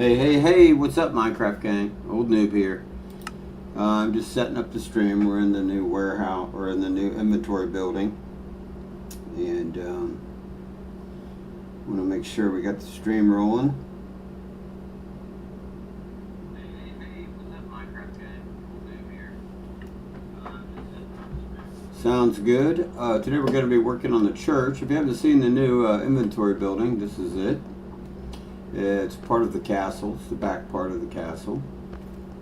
Hey, what's up, Minecraft gang? Old noob here. I'm just setting up the stream. We're in the new warehouse, or in the new inventory building. And want to make sure we got the stream rolling. Hey, what's up, Minecraft gang? Old noob here. Sounds good. Today we're going to be working on the church. If you haven't seen the new inventory building, this is it. It's part of the castle. It's the back part of the castle.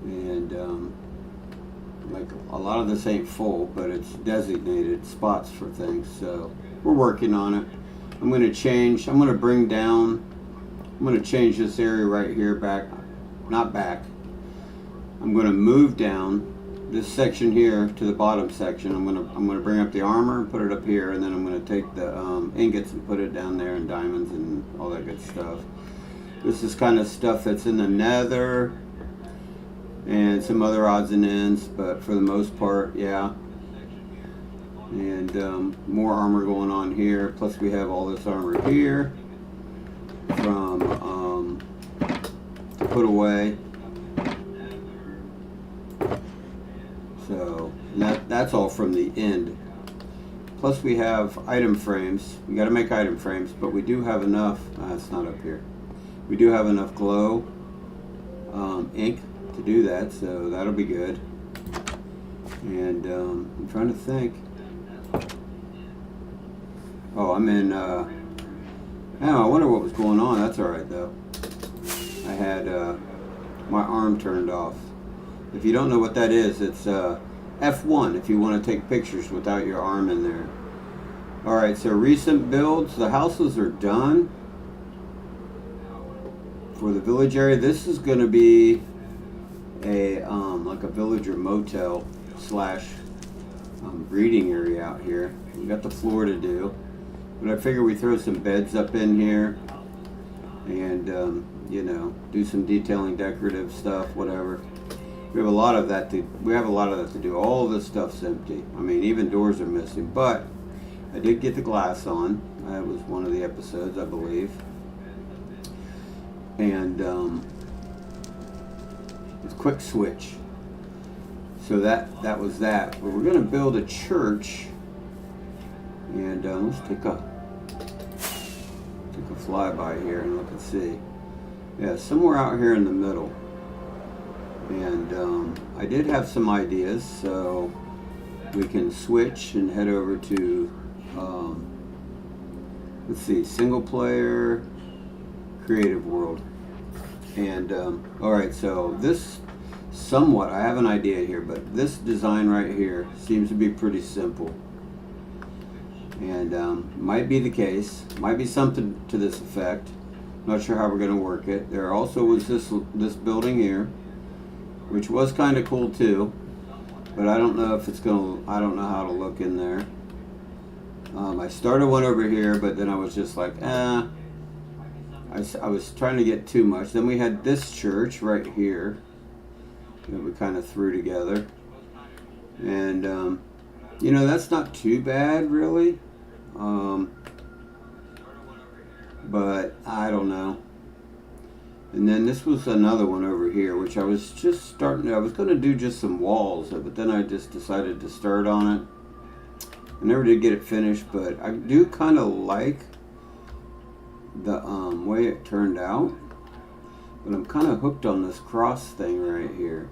And like a lot of this ain't full, but it's designated spots for things. So we're working on it. I'm going to change this area right here back. Not back. I'm going to move down this section here to the bottom section. I'm going to bring up the armor and put it up here, and then I'm going to take the ingots and put it down there, and diamonds and all that good stuff. This is kind of stuff that's in the nether and some other odds and ends, but for the most part, yeah. And more armor going on here. Plus we have all this armor here from to put away. So that's all from the end. Plus we have item frames. We got to make item frames, but we do have enough. It's not up here. We do have enough glow ink to do that, so that'll be good. And I'm trying to think. Oh, I'm in. Oh, I wonder what was going on. That's all right though. I had my arm turned off. If you don't know what that is, it's F1 if you want to take pictures without your arm in there. All right, so recent builds. The houses are done. For the village area, this is going to be a like a villager motel slash breeding area out here. We got the floor to do, but I figure we throw some beds up in here and you know, do some detailing, decorative stuff, whatever. We have a lot of that to do. All of this stuff's empty. I mean, even doors are missing, but I did get the glass on. That was one of the episodes, I believe. And it's quick switch. So that was that. But we're going to build a church, and let's take a flyby here and look and see. Yeah, somewhere out here in the middle. And I did have some ideas, so we can switch and head over to let's see, single player, creative world. And alright, so this somewhat, I have an idea here, but this design right here seems to be pretty simple, and might be the case, might be something to this effect. Not sure how we're going to work it. There also was this building here, which was kind of cool too, but I don't know if it's going to, I don't know how to look in there. I started one over here, but then I was just like, I was trying to get too much. Then we had this church right here that we kind of threw together. And, you know, that's not too bad, really. But I don't know. And then this was another one over here, which I was just starting to, I was going to do just some walls, but then I just decided to start on it. I never did get it finished, but I do kind of like the way it turned out, but I'm kind of hooked on this cross thing right here,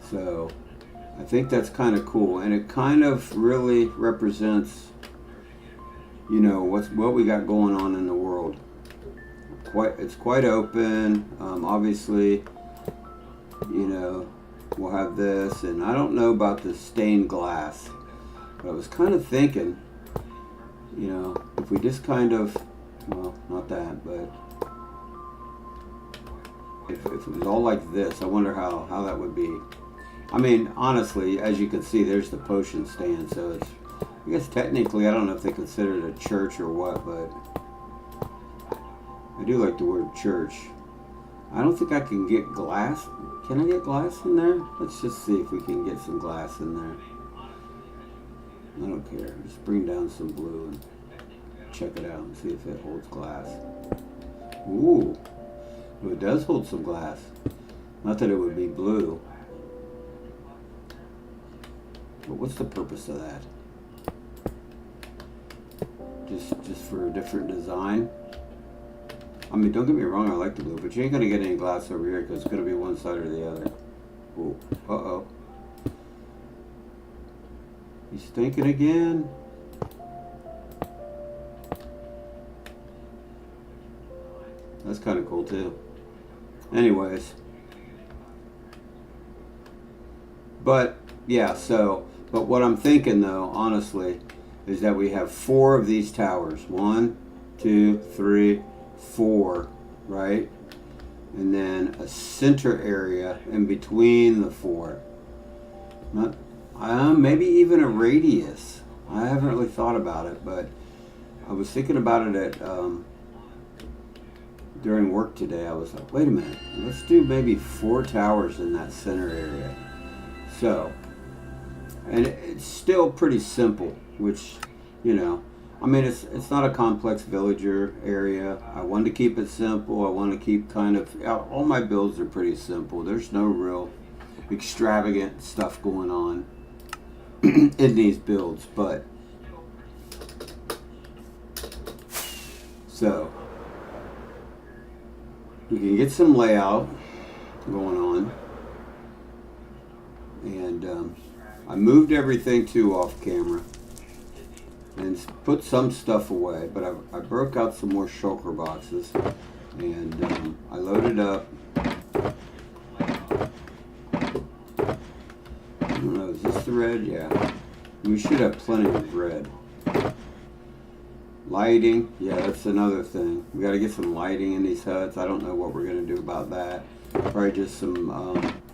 so I think that's kind of cool, and it kind of really represents, you know, what we got going on in the world. It's quite open. Obviously, you know, we'll have this, and I don't know about the stained glass, but I was kind of thinking, you know, if we just kind of, well, not that, but if it was all like this, I wonder how that would be. I mean, honestly, as you can see, there's the potion stand, so it's, I guess technically, I don't know if they consider it a church or what, but I do like the word church. I don't think I can get glass. Can I get glass in there? Let's just see if we can get some glass in there. I don't care. Just bring down some blue and check it out and see if it holds glass. Ooh, Oh, it does hold some glass. Not that it would be blue. But what's the purpose of that? Just for a different design? I mean, don't get me wrong, I like the blue, but you ain't gonna get any glass over here because it's gonna be one side or the other. Ooh, uh-oh. He's thinking again. That's kind of cool too. Anyways. But, yeah, so, but what I'm thinking though, honestly, is that we have 4 of these towers. 1, 2, 3, 4, right? And then a center area in between the 4. Not, maybe even a radius. I haven't really thought about it, but I was thinking about it at during work today. I was like, wait a minute, let's do maybe 4 towers in that center area. So, and it's still pretty simple, which, you know, I mean, it's not a complex villager area. I wanted to keep it simple. I want to keep kind of, all my builds are pretty simple. There's no real extravagant stuff going on in these builds, but so we can get some layout going on. And I moved everything too off camera and put some stuff away, but I broke out some more shulker boxes and I loaded up. I don't know, is this the red? Yeah. We should have plenty of red. Lighting, yeah, that's another thing. We got to get some lighting in these huts. I don't know what we're going to do about that. Probably just some,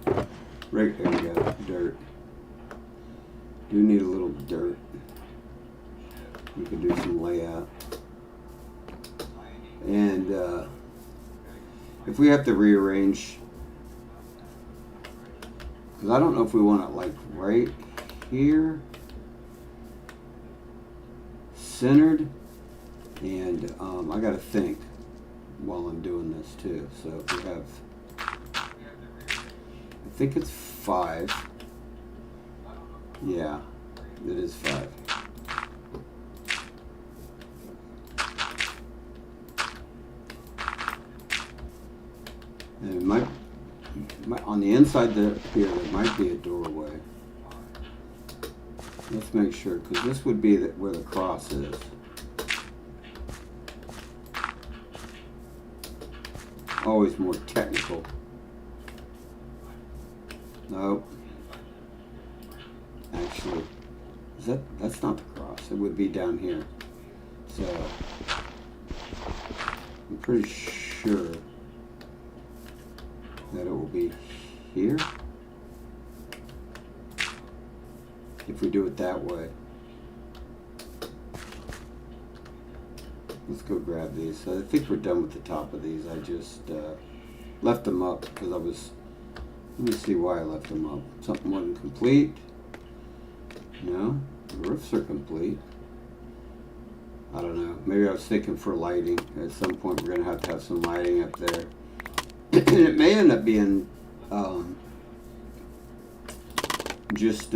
there we go, dirt. Do need a little dirt. We could do some layout. And if we have to rearrange, because I don't know if we want it like right here, centered, and I got to think while I'm doing this too. So if we have, I think it's 5. Yeah, it is 5. And it might on the inside here, there might be a doorway. Let's make sure, because this would be where the cross is. Always more technical. Nope. Actually, that's not the cross. It would be down here. So I'm pretty sure that it will be here if we do it that way. Let's go grab these. So I think we're done with the top of these. I just left them up because I was, let me see why I left them up. Something wasn't complete. No, the roofs are complete. I don't know. Maybe I was thinking for lighting. At some point we're going to have some lighting up there. And it may end up being just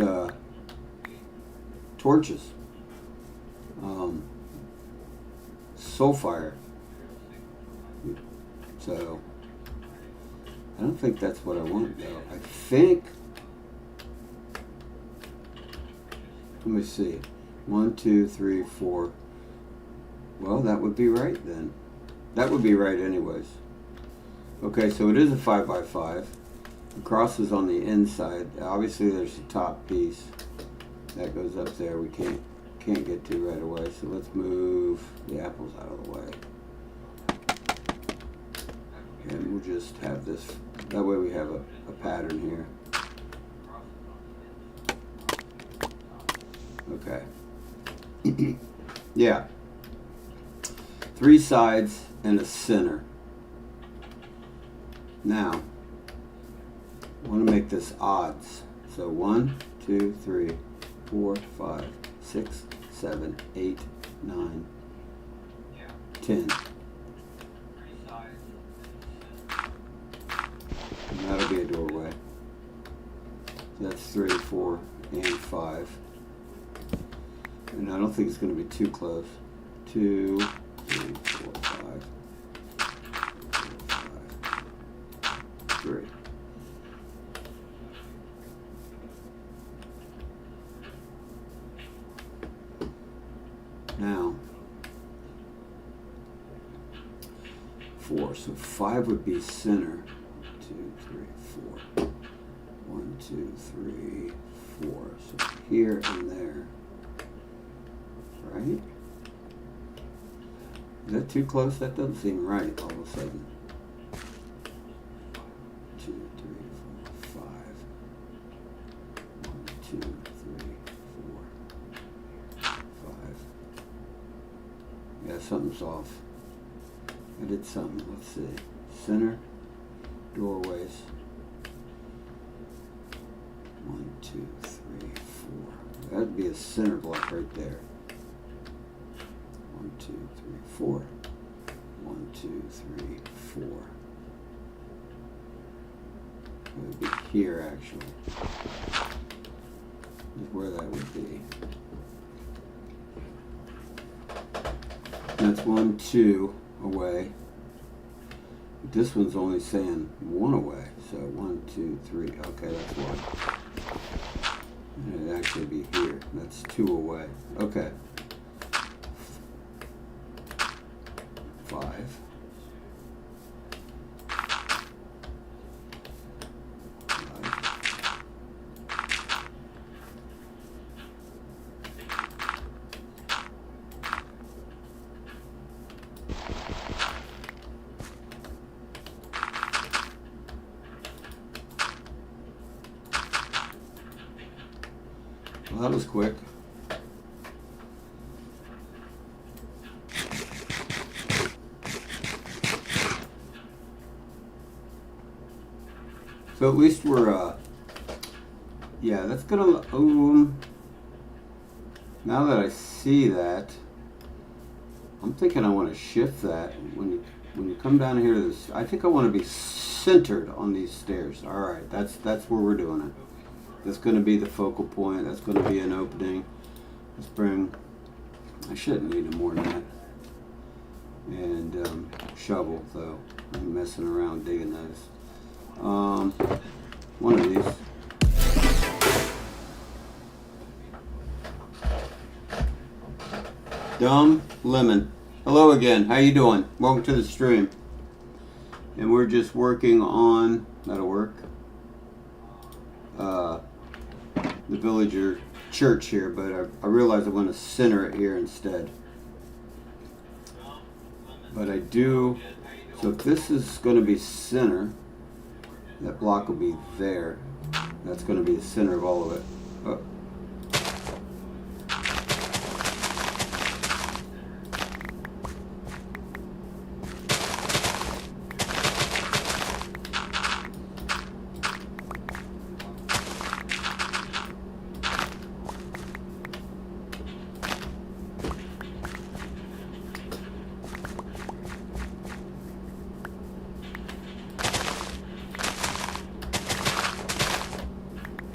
torches. Soulfire. So I don't think that's what I want though. I think, let me see, 1, 2, 3, 4. Well, that would be right then. That would be right anyways. Okay, so it is a 5x5. The cross is on the inside. Obviously there's the top piece that goes up there. We can't get to right away, so let's move the apples out of the way. And we'll just have this, that way we have a pattern here. Okay. Yeah. 3 sides and a center. Now, I want to make this odds. So 1, 2, 3, 4, 5, 6, 7, 8, 9, 10. That's 3, 4, and 5. And I don't think it's going to be too close. 2, 3, 4, 5. 3. Now, 4. So 5 would be center. 2, 3, 4. 1, 2, 3, 4. So here and there. Right? Is that too close? That doesn't seem right all of a sudden. 2, 3, 4, 5. 1, 2, 3, 4, 5. Yeah, something's off. I did something. Let's see. Center, doorways. 1, 2, 3, 4. That'd be a center block right there. 1, 2, 3, 4. 1, 2, 3, 4. It would be here actually. Is where that would be. That's 1, 2 away. This one's only saying 1 away. So 1, 2, 3. Okay, that's 1. And it'd actually be here. That's 2 away. Okay. 5. 5. Well, that was quick. So at least we're, yeah, that's gonna, now that I see that, I'm thinking I want to shift that. When you come down here to this, I think I want to be centered on these stairs. All right, that's where we're doing it. That's going to be the focal point. That's going to be an opening. Let's bring, I shouldn't need more than that. And shovel, though. I'm messing around digging those. One of these. Dumb Lemon. Hello again. How you doing? Welcome to the stream. And we're just working on, that'll work, the villager church here, but I realized I want to center it here instead. But I do, so if this is going to be center, that block will be there. That's going to be the center of all of it. Oh.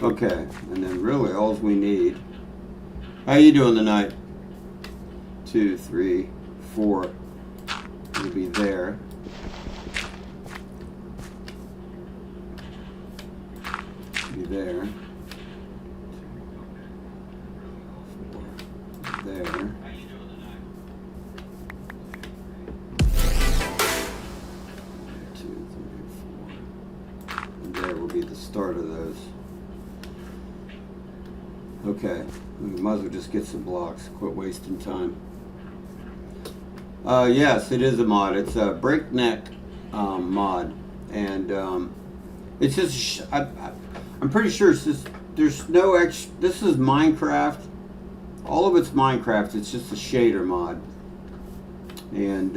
Okay, and then really all we need. How you doing tonight? 2, 3, 4. It'll be there. Be there. 4. There. Be the start of those. Okay, we might as well just get some blocks. Quit wasting time. Yes, it is a mod. It's a breakneck mod, and it's just I'm pretty sure it's just there's no extra. This is Minecraft. All of it's Minecraft. It's just a shader mod, and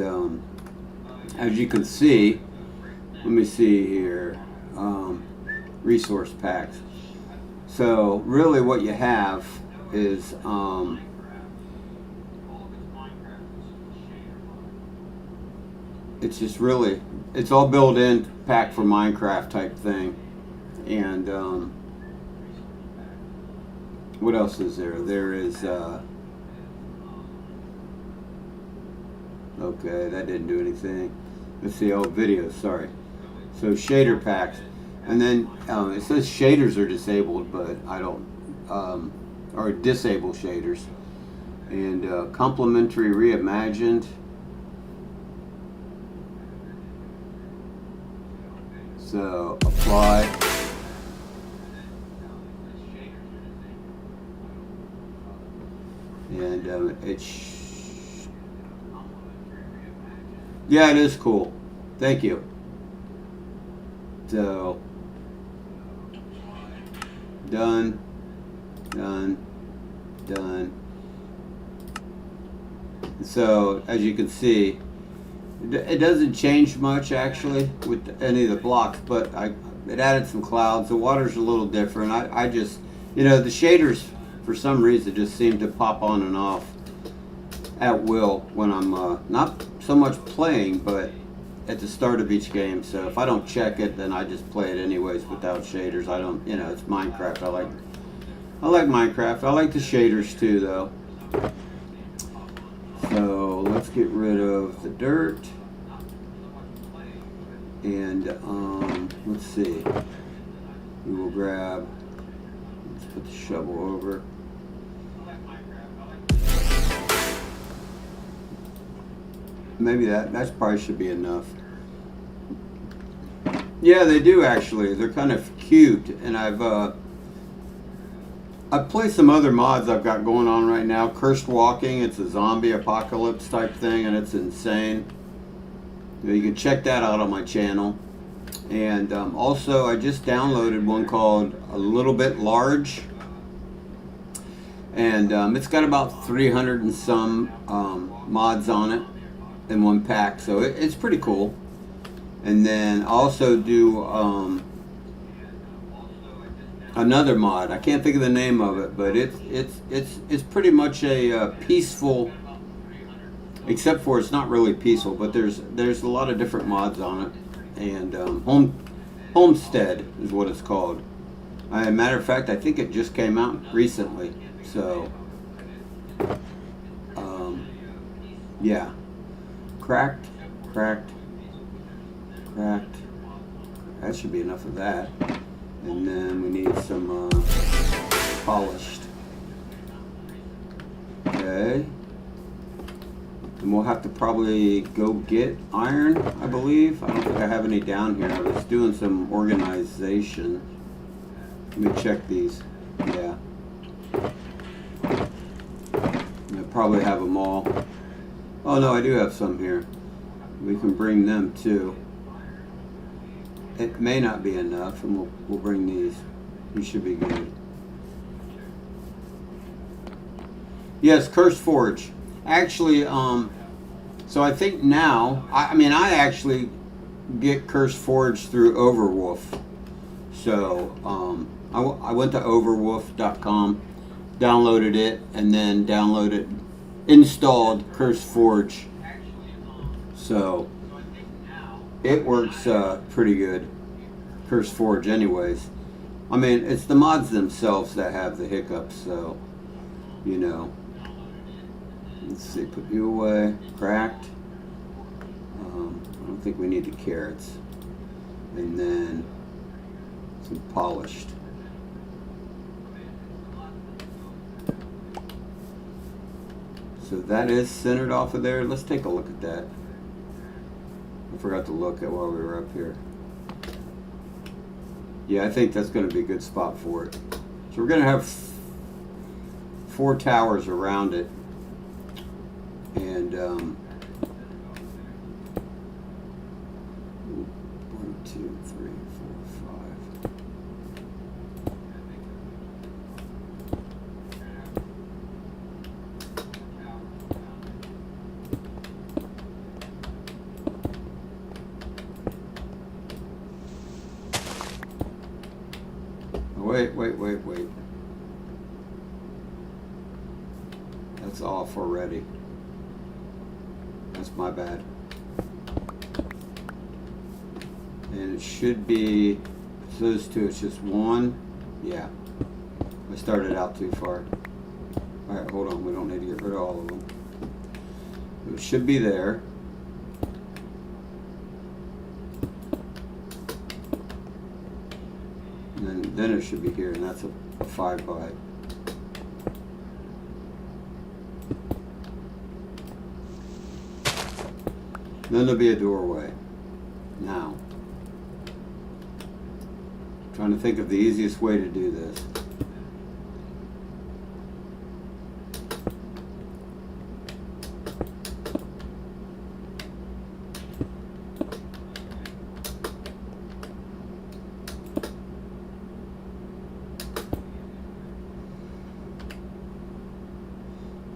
as you can see, let me see here. Resource packs. So really what you have is it's just really, it's all built in pack for Minecraft type thing, and What else is there? There is, okay, that didn't do anything. Let's see, oh, videos, sorry. So shader packs. And then it says shaders are disabled, but I don't, or disable shaders. And complementary reimagined. So apply. And yeah, it is cool. Thank you. So done, done, done. So as you can see, it doesn't change much actually with any of the blocks, but it added some clouds. The water's a little different. I just, the shaders for some reason just seem to pop on and off at will when I'm not so much playing, but at the start of each game. So if I don't check it, then I just play it anyways without shaders. I don't, it's Minecraft. I like Minecraft. I like the shaders too, though. So let's get rid of the dirt. And let's see. We will grab, let's put the shovel over. Maybe that probably should be enough. Yeah, they do actually. They're kind of cute, and I've played some other mods I've got going on right now. Cursed Walking. It's a zombie apocalypse type thing, and it's insane. You can check that out on my channel. And also, I just downloaded one called A Little Bit Large, and it's got about 300 and some mods on it in one pack, so it's pretty cool. And then I also do another mod. I can't think of the name of it, but it's pretty much a peaceful, except for it's not really peaceful, but there's a lot of different mods on it. And Homestead is what it's called. Matter of fact, I think it just came out recently. So yeah. Cracked. That should be enough of that. And then we need some polished. Okay. And we'll have to probably go get iron, I believe. I don't think I have any down here. I was doing some organization. Let me check these. Yeah. I probably have them all. Oh no, I do have some here. We can bring them too. It may not be enough, and we'll bring these. You should be good. Yes, Curse Forge. Actually, so I think now, I actually get Curse Forge through Overwolf. So I went to overwolf.com, downloaded it, and then installed Curse Forge. So it works pretty good, Curse Forge anyways. It's the mods themselves that have the hiccups, so, Let's see, put you away. Cracked. I don't think we need the carrots. And then some polished. So that is centered off of there. Let's take a look at that. I forgot to look at while we were up here. Yeah, I think that's going to be a good spot for it. So we're going to have 4 towers around it. And 1, 2, 3, 4, 5. Wait. That's off already. That's my bad. And it should be, those two, it's just 1. Yeah. I started out too far. Alright, hold on. We don't need to get rid of all of them. It should be there. And then it should be here, and that's a 5 by. Then there'll be a doorway. Now, trying to think of the easiest way to do this.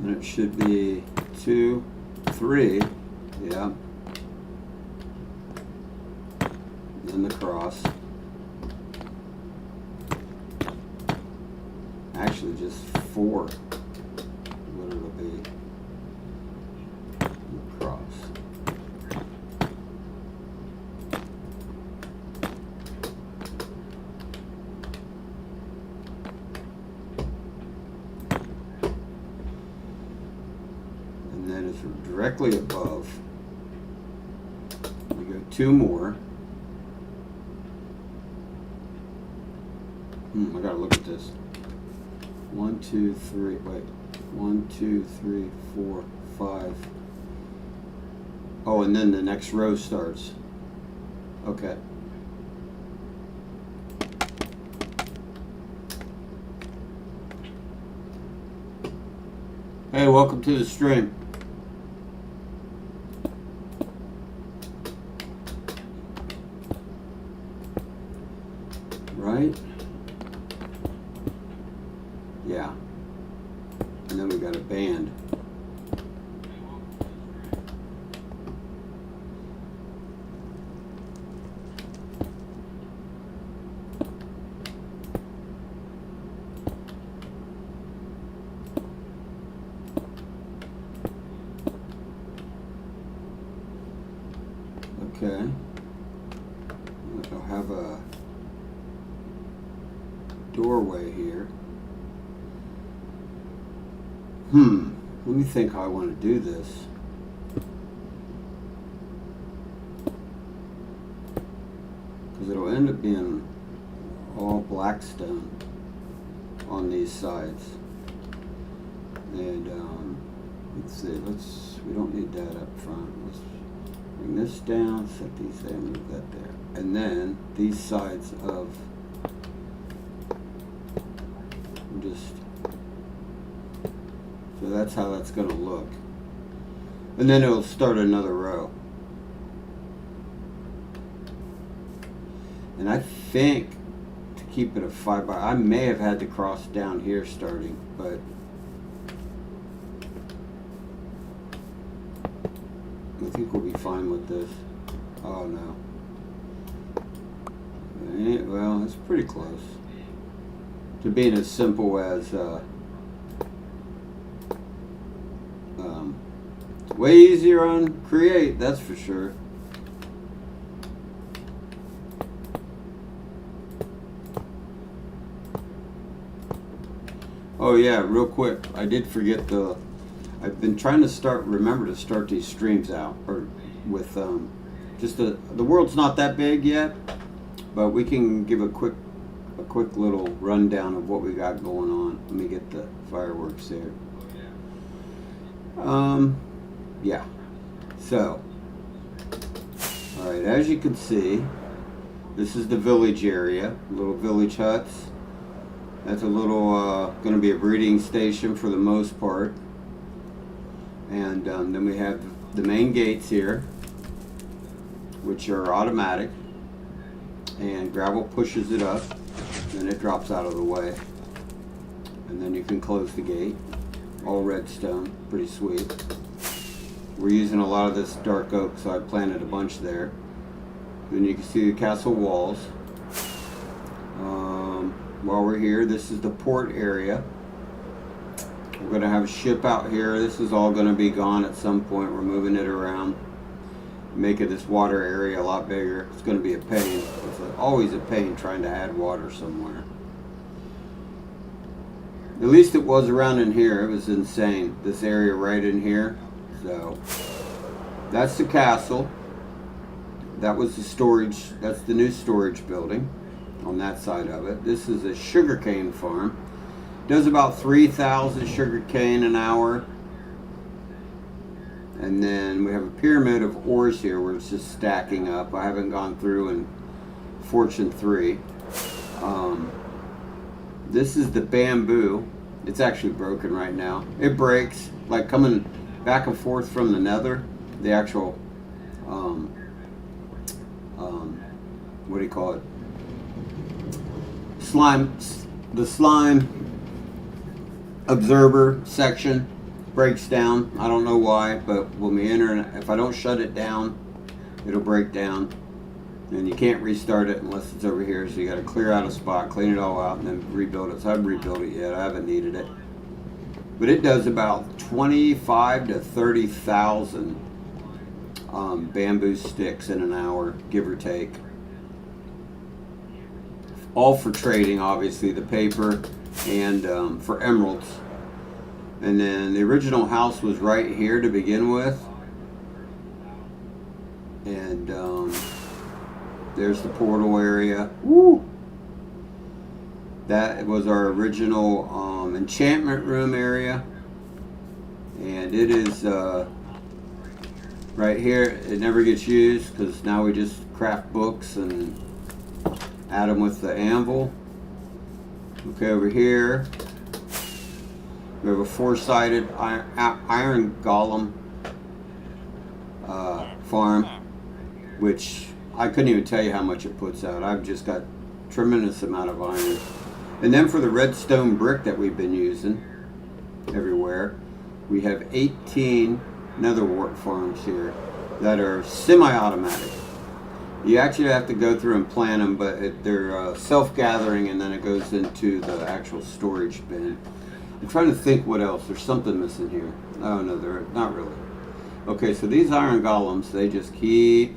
And it should be 2, 3, yeah. Then the cross. Actually, just 4. What it'll be. Cross. And then it's directly above. We go 2 more. I gotta look at this. 1, 2, 3. Wait. 1, 2, 3, 4, 5. Oh, and then the next row starts. Okay. Hey, welcome to the stream. Right? Yeah. And then we got a band. Okay. I'll have a doorway here. Let me think how I want to do this. Because it'll end up being all black stone on these sides. And let's see, we don't need that up front. Let's bring this down, set these there, move that there. And then these sides of so that's how that's going to look. And then it'll start another row. And I think to keep it a 5 by, I may have had to cross down here starting, but I think we'll be fine with this. Oh no. Well, it's pretty close to being as simple as way easier on Create, that's for sure. Oh yeah, real quick, I did forget I've been trying to remember to start these streams out, or with just the world's not that big yet, but we can give a quick little rundown of what we got going on. Let me get the fireworks there. Yeah. So, all right, as you can see, this is the village area, little village huts. That's a little, going to be a breeding station for the most part. And then we have the main gates here, which are automatic. And gravel pushes it up, then it drops out of the way. And then you can close the gate. All redstone, pretty sweet. We're using a lot of this dark oak, so I planted a bunch there. Then you can see the castle walls. While we're here, this is the port area. We're going to have a ship out here. This is all going to be gone at some point. We're moving it around, making this water area a lot bigger. It's going to be a pain. It's always a pain trying to add water somewhere. At least it was around in here. It was insane. This area right in here. So that's the castle. That was the storage. That's the new storage building on that side of it. This is a sugarcane farm. Does about 3,000 sugarcane an hour. And then we have a pyramid of ores here where it's just stacking up. I haven't gone through in Fortune 3. This is the bamboo. It's actually broken right now. It breaks, like coming back and forth from the nether. The actual, what do you call it? Slime, the slime observer section breaks down. I don't know why, but when we enter, if I don't shut it down, it'll break down. And you can't restart it unless it's over here, so you got to clear out a spot, clean it all out, and then rebuild it. So I haven't rebuilt it yet. I haven't needed it. But it does about 25 to 30,000 bamboo sticks in an hour, give or take. All for trading, obviously, the paper and for emeralds. And then the original house was right here to begin with. And there's the portal area. Woo! That was our original enchantment room area. And it is right here. It never gets used because now we just craft books and add them with the anvil. Okay, over here we have a four-sided iron golem farm, which I couldn't even tell you how much it puts out. I've just got tremendous amount of iron. And then for the redstone brick that we've been using everywhere, we have 18 nether wart farms here that are semi-automatic. You actually have to go through and plant them, but they're self-gathering, and then it goes into the actual storage bin. I'm trying to think what else. There's something missing here. Oh no, they're not really. Okay, so these iron golems, they just keep...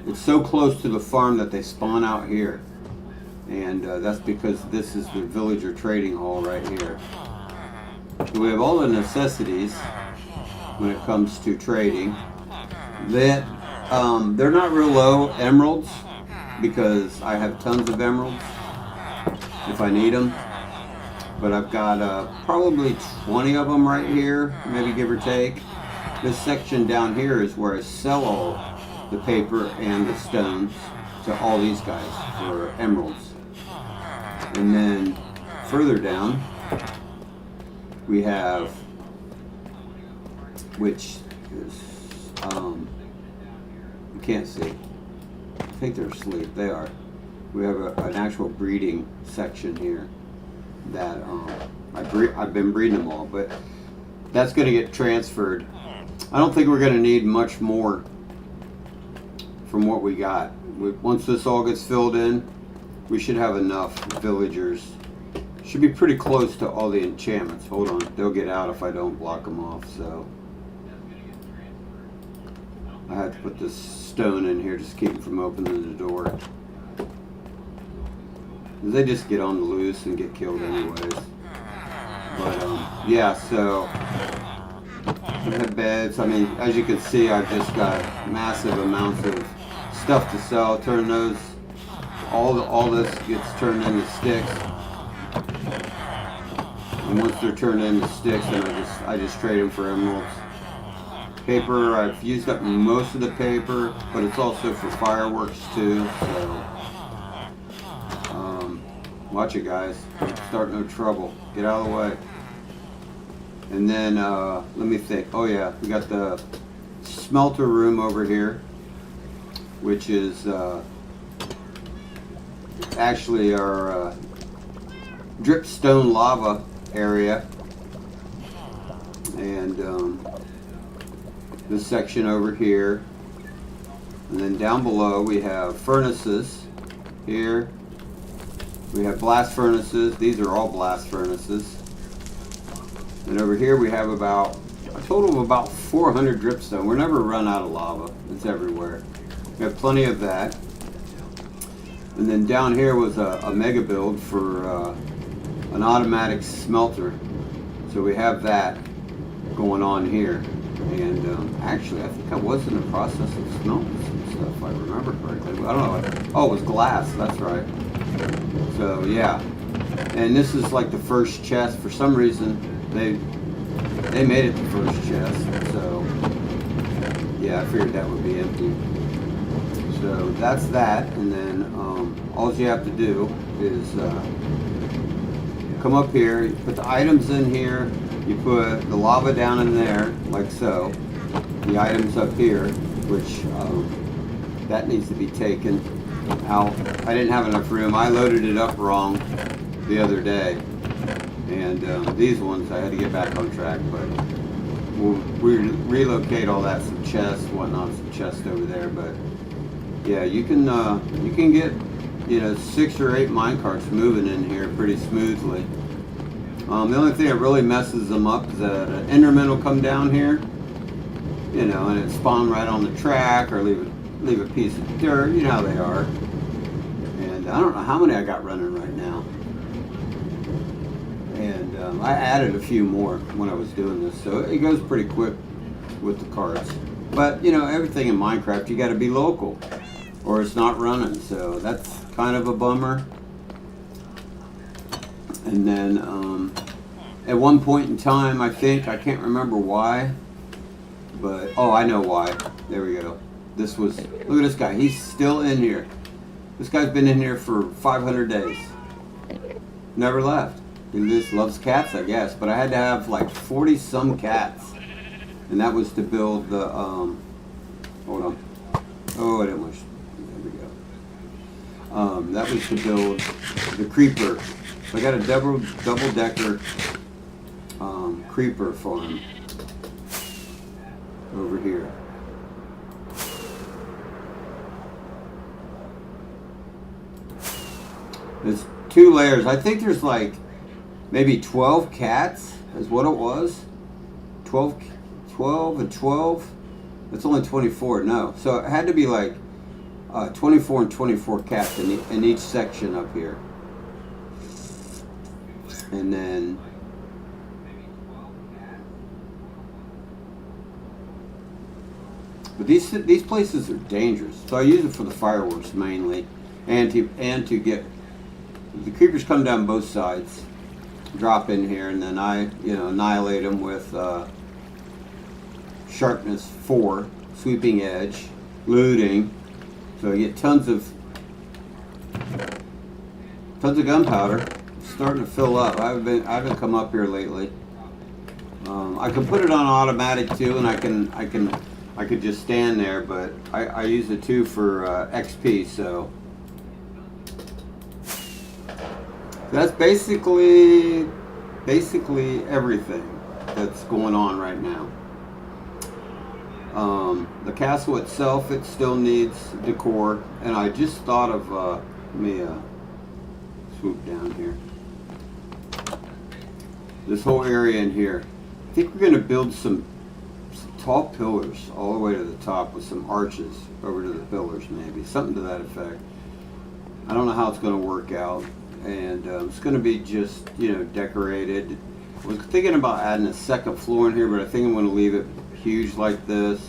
It's so close to the farm that they spawn out here. And that's because this is the villager trading hall right here. So we have all the necessities when it comes to trading. They're not real low emeralds because I have tons of emeralds if I need them. But I've got probably 20 of them right here, maybe give or take. This section down here is where I sell all the paper and the stones to all these guys for emeralds. And then further down we have, which is you can't see. I think they're asleep. They are. We have an actual breeding section here that I've been breeding them all, but that's going to get transferred. I don't think we're going to need much more from what we got. Once this all gets filled in, we should have enough villagers. Should be pretty close to all the enchantments. Hold on, they'll get out if I don't block them off, so I had to put this stone in here just to keep them from opening the door. They just get on the loose and get killed anyways. But yeah, so we have beds. I mean, as you can see, I've just got massive amounts of stuff to sell. Turn those, all this gets turned into sticks. And once they're turned into sticks, then I just trade them for emeralds. Paper, I've used up most of the paper, but it's also for fireworks too. So watch it, guys. Start no trouble. Get out of the way. And then let me think. Oh yeah, we got the smelter room over here, which is actually our dripstone lava area. And this section over here. And then down below we have furnaces here. We have blast furnaces. These are all blast furnaces. And over here we have about a total of about 400 dripstone. We're never run out of lava. It's everywhere. We have plenty of that. And then down here was a mega build for an automatic smelter. So we have that going on here. And actually, I think I was in the process of smelting some stuff, if I remember correctly. I don't know. Oh, it was glass. That's right. So yeah. And this is like the first chest. For some reason, they made it the first chest. So yeah, I figured that would be empty. So that's that. And then all you have to do is come up here, you put the items in here, you put the lava down in there, like so. The items up here, which that needs to be taken out. I didn't have enough room. I loaded it up wrong the other day. And these ones I had to get back on track, but we'll relocate all that, some chests, whatnot, some chests over there. But yeah, you can get 6 or 8 minecarts moving in here pretty smoothly. The only thing that really messes them up is that an Enderman will come down here, and it spawn right on the track or leave a piece of dirt. You know how they are. And I don't know how many I got running right now. And I added a few more when I was doing this, so it goes pretty quick with the carts. But everything in Minecraft, you got to be local, or it's not running. So that's kind of a bummer. And then at one point in time, I can't remember why, but oh, I know why. There we go. Look at this guy. He's still in here. This guy's been in here for 500 days. Never left. He just loves cats, I guess. But I had to have like 40 some cats, and that was to build the hold on. Oh, I didn't wish. There we go. That was to build the creeper. So I got a double-decker creeper farm over here. There's 2 layers. I think there's like maybe 12 cats is what it was. 12 and 12. That's only 24. No. So it had to be like 24 and 24 cats in each section up here. And then but these places are dangerous. So I use it for the fireworks mainly, and to get the creepers come down both sides, drop in here, and then I annihilate them with sharpness 4, sweeping edge, looting. So you get tons of gunpowder. Starting to fill up. I haven't come up here lately. I can put it on automatic too, and I could just stand there, but I use it too for XP. So that's basically everything that's going on right now. The castle itself, it still needs decor, and I just thought of let me swoop down here. This whole area in here, I think we're going to build some tall pillars all the way to the top with some arches over to the pillars, maybe something to that effect. I don't know how it's going to work out, and it's going to be just decorated. I was thinking about adding a second floor in here, but I think I'm going to leave it huge like this.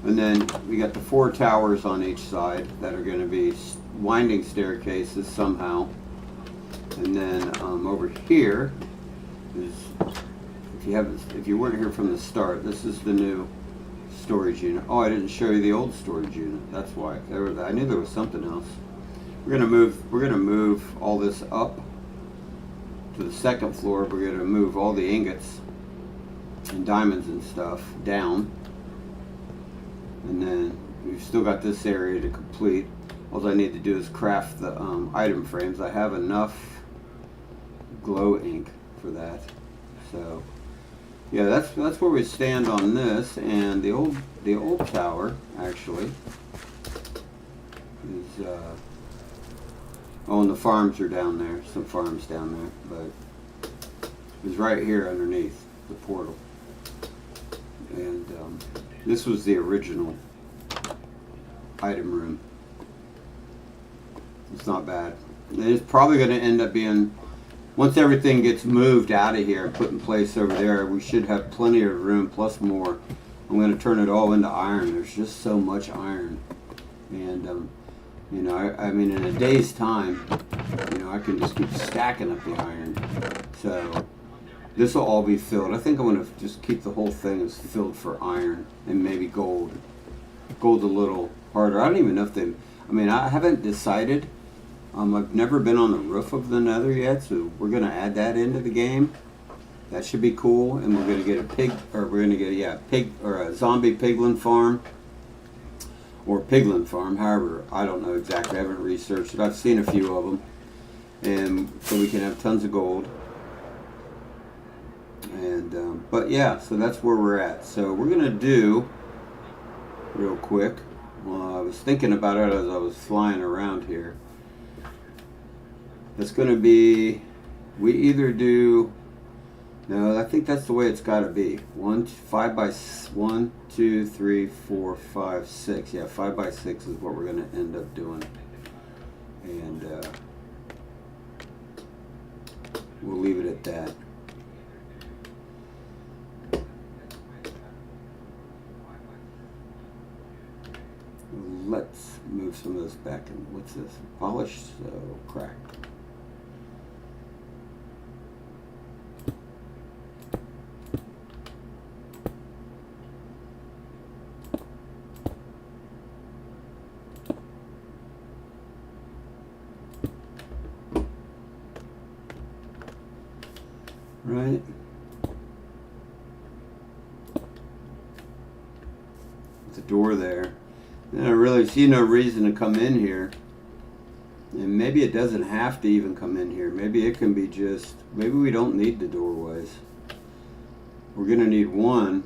And then we got the 4 towers on each side that are going to be winding staircases somehow. And then over here is, if you weren't here from the start, this is the new storage unit. Oh, I didn't show you the old storage unit. That's why. I knew there was something else. We're gonna move all this up to the second floor. We're gonna move all the ingots and diamonds and stuff down, and then we've still got this area to complete. All I need to do is craft the item frames. I have enough glow ink for that. So yeah, that's where we stand on this. And the old tower actually is oh, and the farms are down there. Some farms down there, but it's right here underneath the portal. And this was the original item room. It's not bad. It's probably going to end up being once everything gets moved out of here and put in place over there, we should have plenty of room plus more. I'm going to turn it all into iron. There's just so much iron. And, you know, I mean, in a day's time, you know, I can just keep stacking up the iron. So this will all be filled. I think I'm going to just keep the whole thing as filled for iron and maybe gold. Gold's a little harder. I don't even know if they, I mean, I haven't decided. I've never been on the roof of the Nether yet, so we're going to add that into the game. That should be cool, and we're going to get a pig, or we're going to get a zombie piglin farm, or piglin farm. However, I don't know exactly. I haven't researched it. I've seen a few of them, and so we can have tons of gold. And but yeah, so that's where we're at. So we're going to do real quick. Well, I was thinking about it as I was flying around here. It's going to be, we either do. No, I think that's the way it's got to be. 5 by 1, 2, 3, 4, 5, 6. Yeah, 5 by 6 is what we're going to end up doing, and we'll leave it at that. Let's move some of this back. And what's this? Polished, so cracked. Right. The door there. And I really see no reason to come in here. And maybe it doesn't have to even come in here. Maybe it can be just, maybe we don't need the doorways. We're going to need one.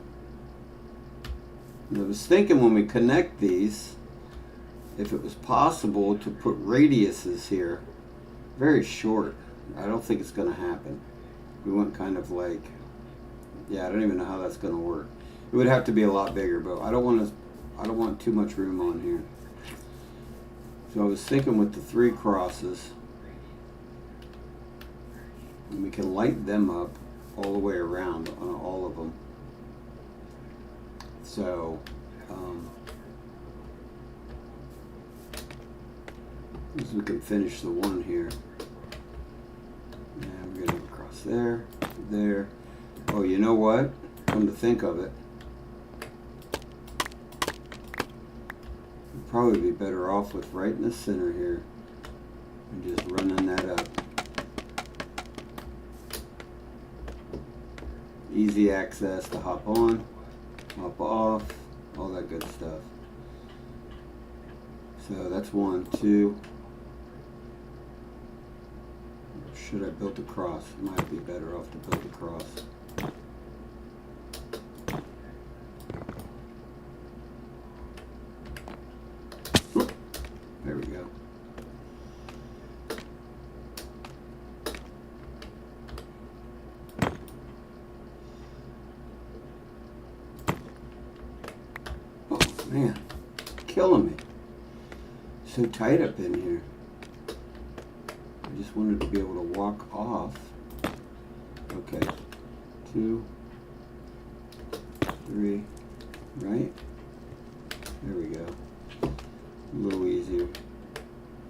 And I was thinking when we connect these, if it was possible to put radiuses here, very short. I don't think it's going to happen. We went kind of like, yeah, I don't even know how that's going to work. It would have to be a lot bigger, but I don't want too much room on here. So I was thinking with the 3 crosses, and we can light them up all the way around on all of them. So as we can finish the one here. And we're going to cross there, there. Oh, you know what? Come to think of it, we'd probably be better off with right in the center here and just running that up. Easy access to hop on, hop off, all that good stuff. So that's 1, 2. Should I build a cross? Might be better off to build a cross. There we go. Oh man, killing me. So tight up in here. I just wanted to be able to walk off. Okay, 2, 3, right? There we go. A little easier.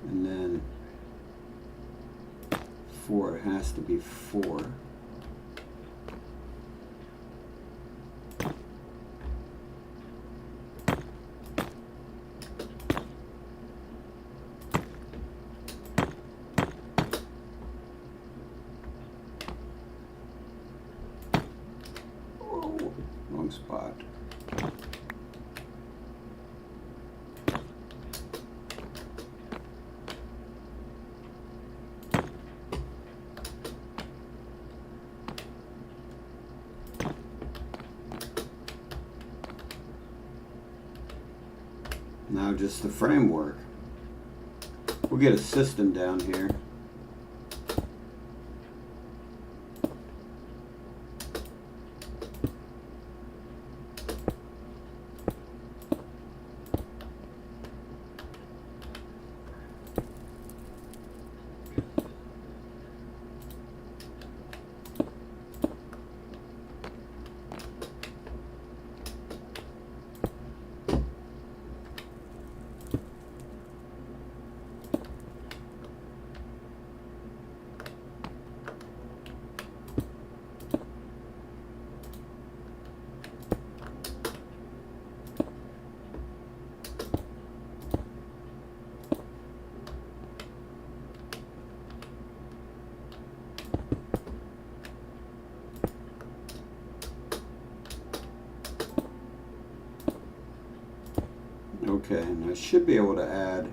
And then 4, it has to be 4. Oh, wrong spot. Now just the framework. We'll get a system down here. I should be able to add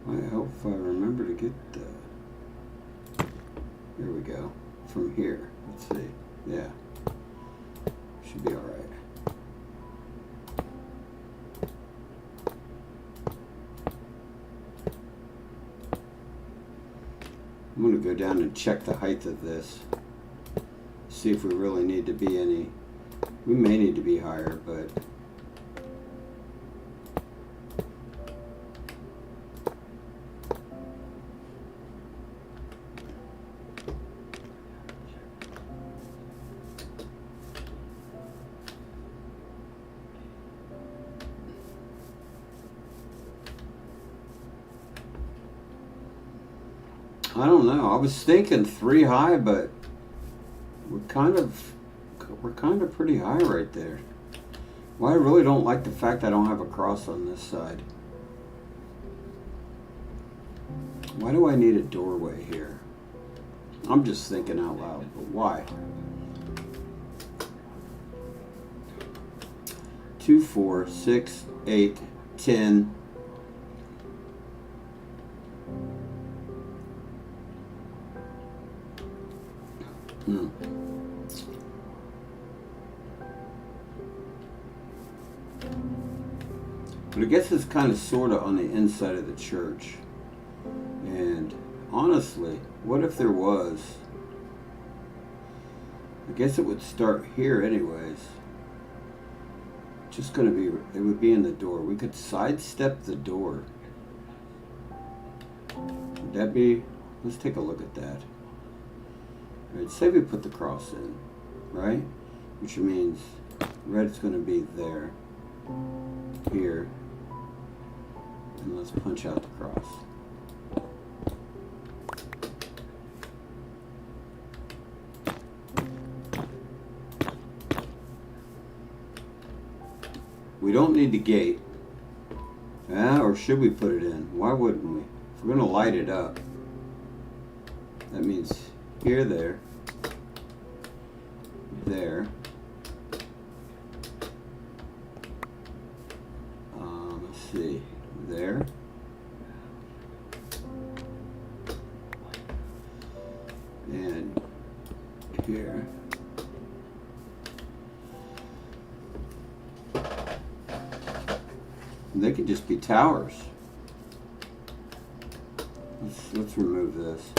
I hope I remember to get here we go. From here. Let's see. Yeah. Should be alright. I'm going to go down and check the height of this. See if we really need to be any. We may need to be higher, but I don't know. I was thinking 3 high, but we're kind of pretty high right there. Well, I really don't like the fact I don't have a cross on this side. Why do I need a doorway here? I'm just thinking out loud, but why? 2, 4, 6, 8, 10. But I guess it's kind of sort of on the inside of the church. And honestly, what if there was? I guess it would start here anyways. Just going to be, it would be in the door. We could sidestep the door. Would that be, let's take a look at that. All right, say we put the cross in, right? Which means red's going to be there, here, and let's punch out the cross. We don't need the gate. Or should we put it in? Why wouldn't we? If we're going to light it up, that means here, there, there. Let's see, there. And here. And they could just be towers. Let's remove this.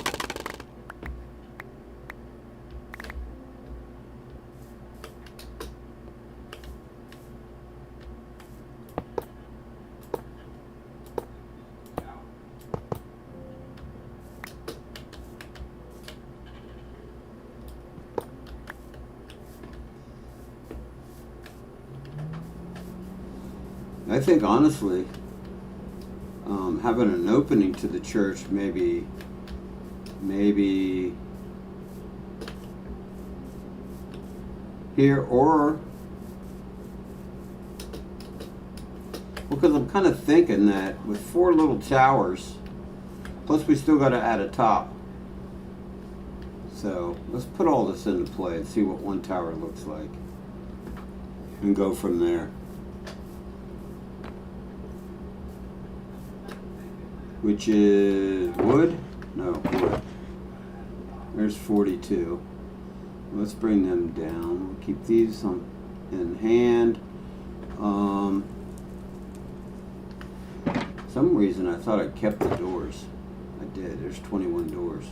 I think honestly, having an opening to the church, maybe here, or because I'm kind of thinking that with 4 little towers, plus we still got to add a top. So let's put all this into play and see what one tower looks like, and go from there. Which is wood? No, wood. There's 42. Let's bring them down. We'll keep these in hand. Some reason I thought I kept the doors. I did. There's 21 doors.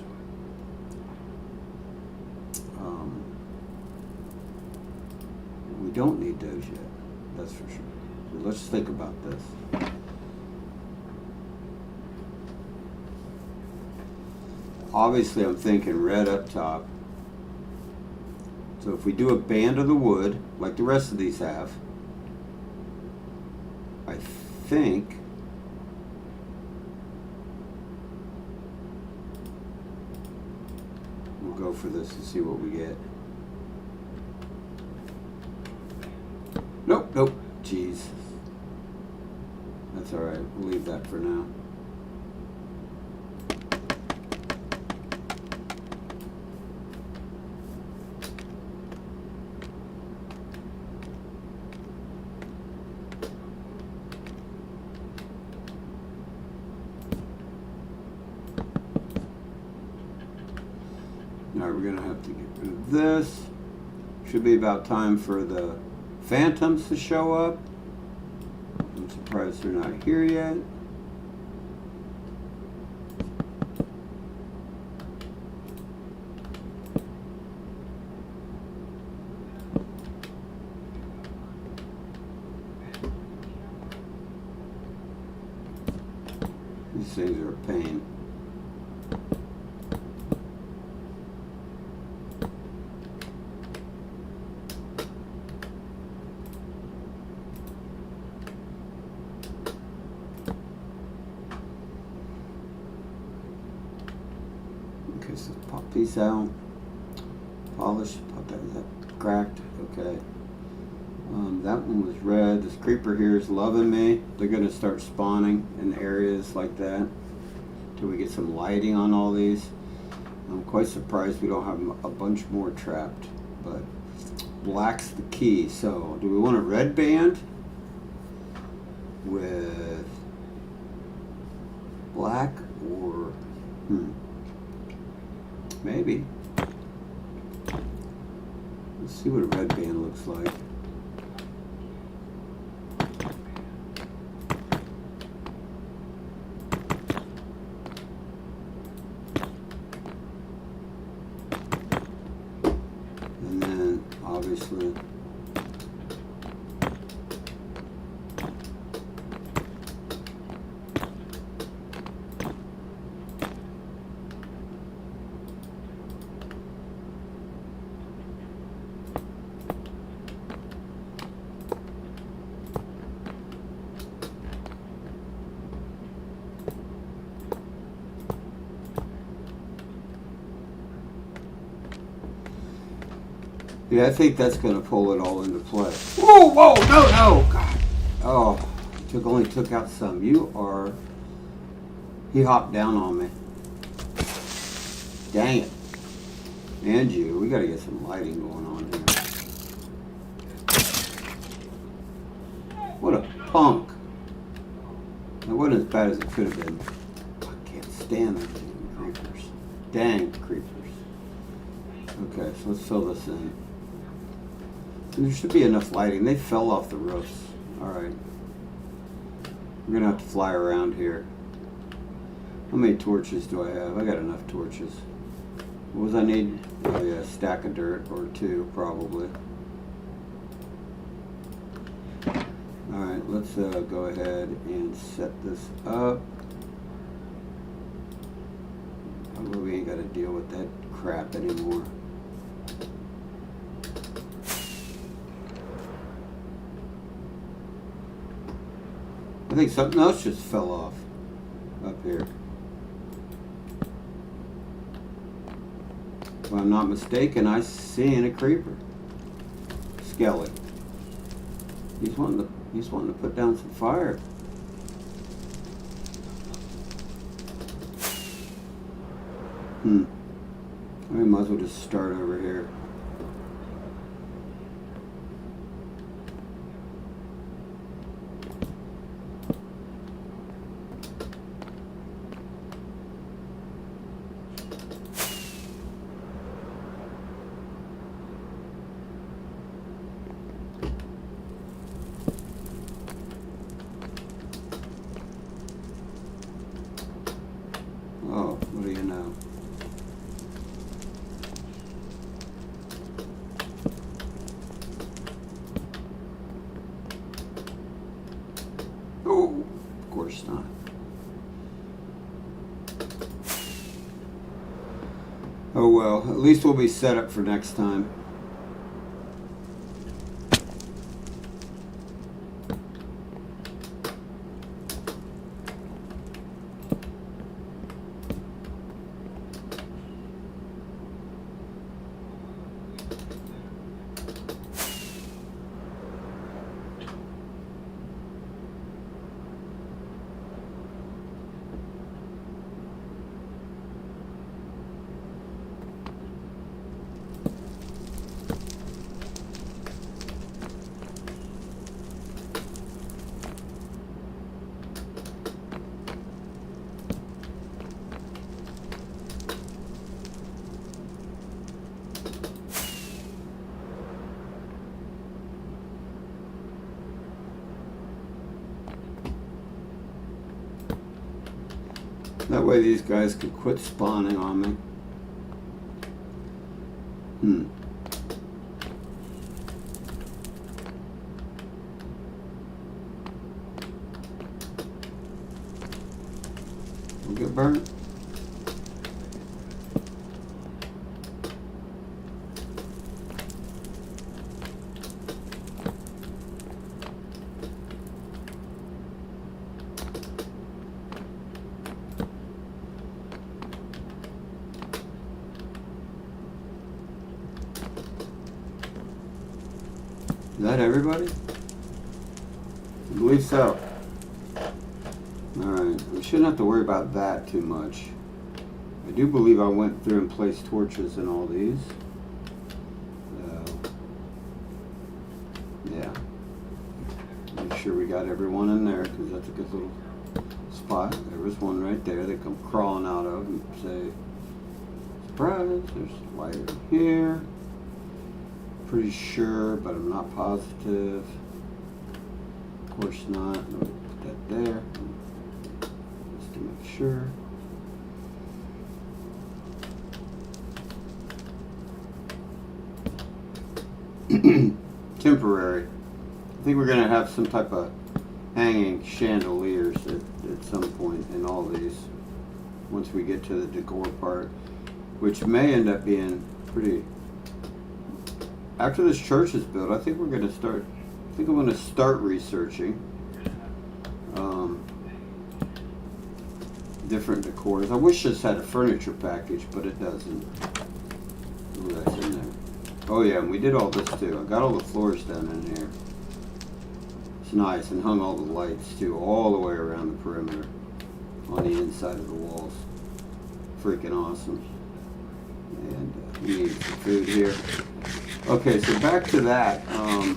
We don't need those yet. That's for sure. So let's think about this. Obviously, I'm thinking red up top. So if we do a band of the wood, like the rest of these have, I think we'll go for this and see what we get. Nope, nope, jeez. That's alright, we'll leave that for now. Alright, we're gonna have to get rid of this. Should be about time for the phantoms to show up. I'm surprised they're not here yet. These things are a pain. Okay, so pop these out. Polish. Pop that. Is that cracked? Okay. That one was red. This creeper here is loving me. They're going to start spawning in areas like that until we get some lighting on all these. I'm quite surprised we don't have a bunch more trapped, but black's the key. So do we want a red band with black or maybe? Let's see what a red band looks like. And then obviously yeah, I think that's going to pull it all into play. Whoa, whoa, no, no, God. Oh, only took out some. He hopped down on me. Dang it. And you, we got to get some lighting going on here. What a punk. That wasn't as bad as it could have been. I can't stand those creepers. Dang creepers. Okay, so let's fill this in. And there should be enough lighting. They fell off the roofs. Alright. We're going to have to fly around here. How many torches do I have? I got enough torches. What was I need? Oh yeah, a stack of dirt or two probably. Alright, let's go ahead and set this up. Probably we ain't got to deal with that crap anymore. I think something else just fell off up here. If I'm not mistaken, I seen a creeper. Skelly. He's wanting to put down some fire. I might as well just start over here. Oh, what do you know? Oh, of course not. Oh well, at least we'll be set up for next time. That way these guys could quit spawning on me. We'll get burnt. Is that everybody? I believe so. Alright, we shouldn't have to worry about that too much. I do believe I went through and placed torches in all these. Yeah. Make sure we got everyone in there, because that's a good little spot. There was one right there they come crawling out of and say, surprise, there's light over here. Pretty sure, but I'm not positive. Of course not. Let me put that there, just to make sure. Temporary. I think we're going to have some type of hanging chandeliers at some point in all these, once we get to the decor part, which may end up being pretty. After this church is built, I think we're going to start. I think I'm going to start researching different decors. I wish this had a furniture package, but it doesn't. Ooh, that's in there. Oh yeah, and we did all this too. I got all the floors done in here. It's nice, and hung all the lights too, all the way around the perimeter, on the inside of the walls. Freaking awesome. And we need some food here. Okay, so back to that. I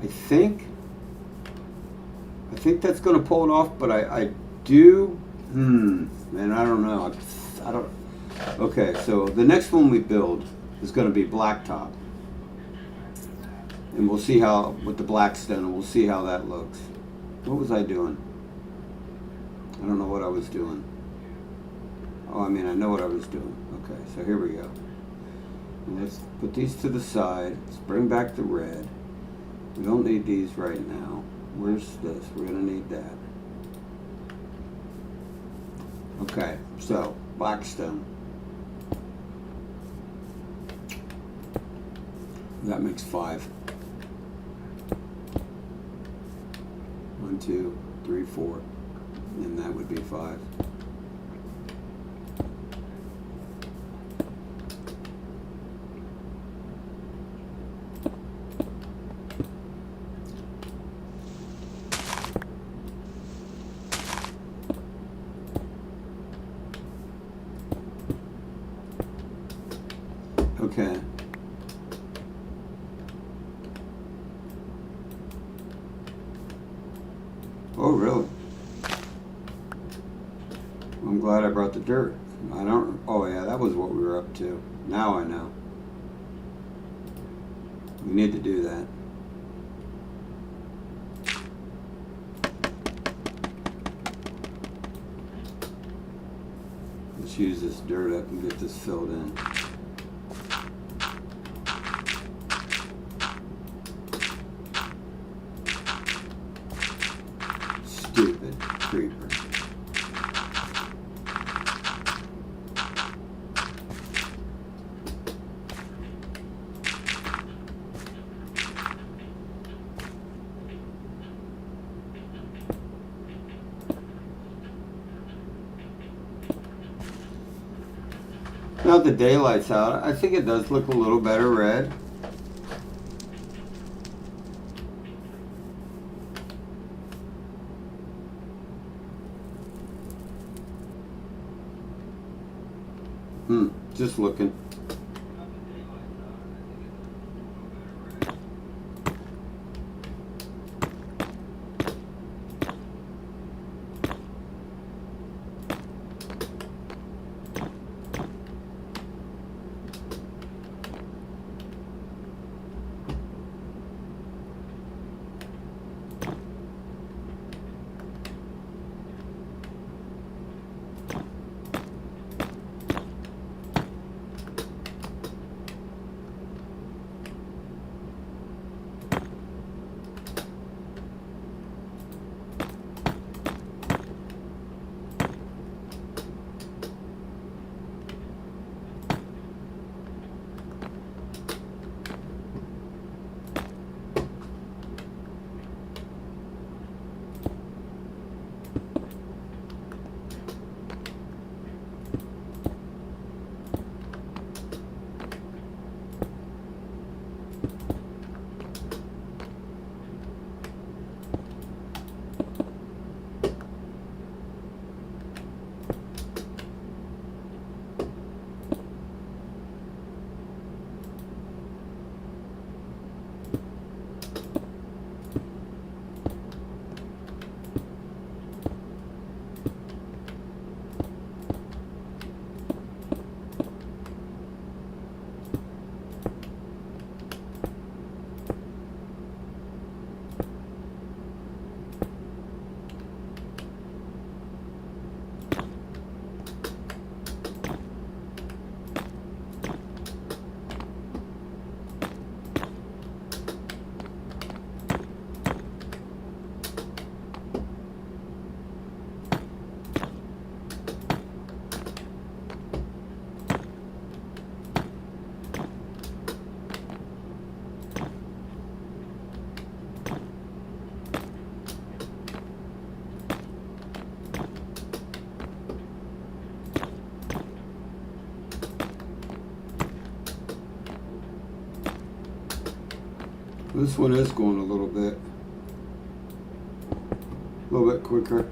think that's going to pull it off, but I do. And I don't know. I don't. Okay, so the next one we build is going to be blacktop, and we'll see how with the black stone. We'll see how that looks. What was I doing? I don't know what I was doing. Oh, I mean, I know what I was doing. Okay, so here we go. And let's put these to the side. Let's bring back the red. We don't need these right now. Where's this? We're going to need that. Okay, so blackstone. That makes 5. 1, 2, 3, 4. And that would be 5. Okay. Oh, really? I'm glad I brought the dirt. I don't. Oh, yeah, that was what we were up to. Now I know. We need to do that. Let's use this dirt up and get this filled in. Stupid creeper. Now that the daylight's out, I think it does look a little better red. Just looking. This one is going a little bit quicker.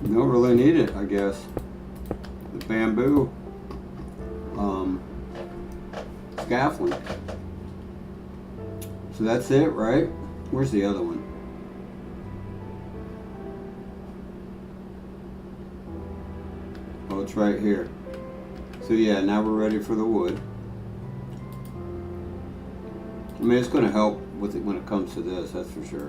You don't really need it, I guess. The bamboo scaffolding. So that's it, right? Where's the other one? Oh, it's right here. So yeah, now we're ready for the wood. I mean, it's going to help with it when it comes to this, that's for sure.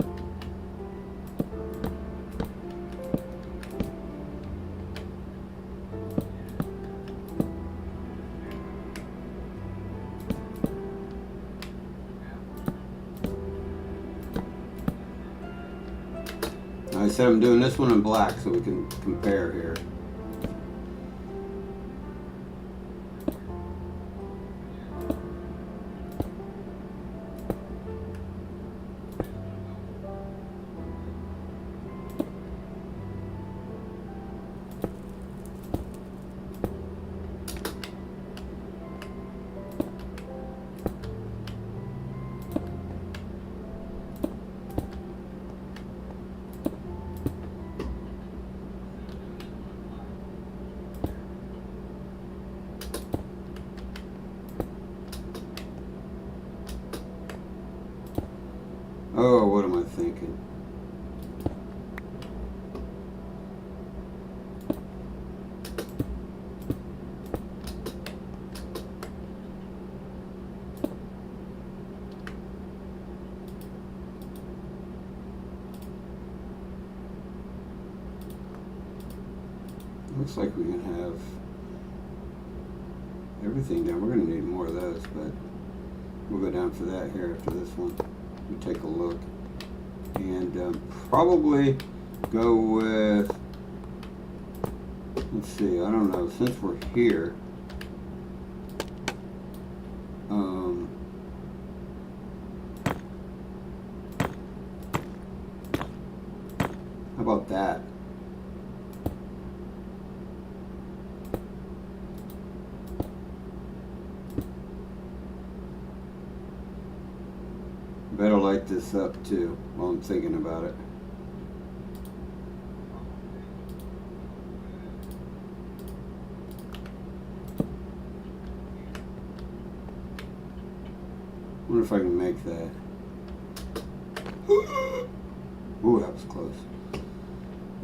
I said I'm doing this one in black so we can compare here. Oh, what am I thinking? Looks like we can have everything down. We're going to need more of those, but we'll go down for that here after this one. We'll take a look and probably go with, let's see, I don't know, since we're here, how about that? Better light this up too while I'm thinking about it. Wonder if I can make that. Ooh, that was close.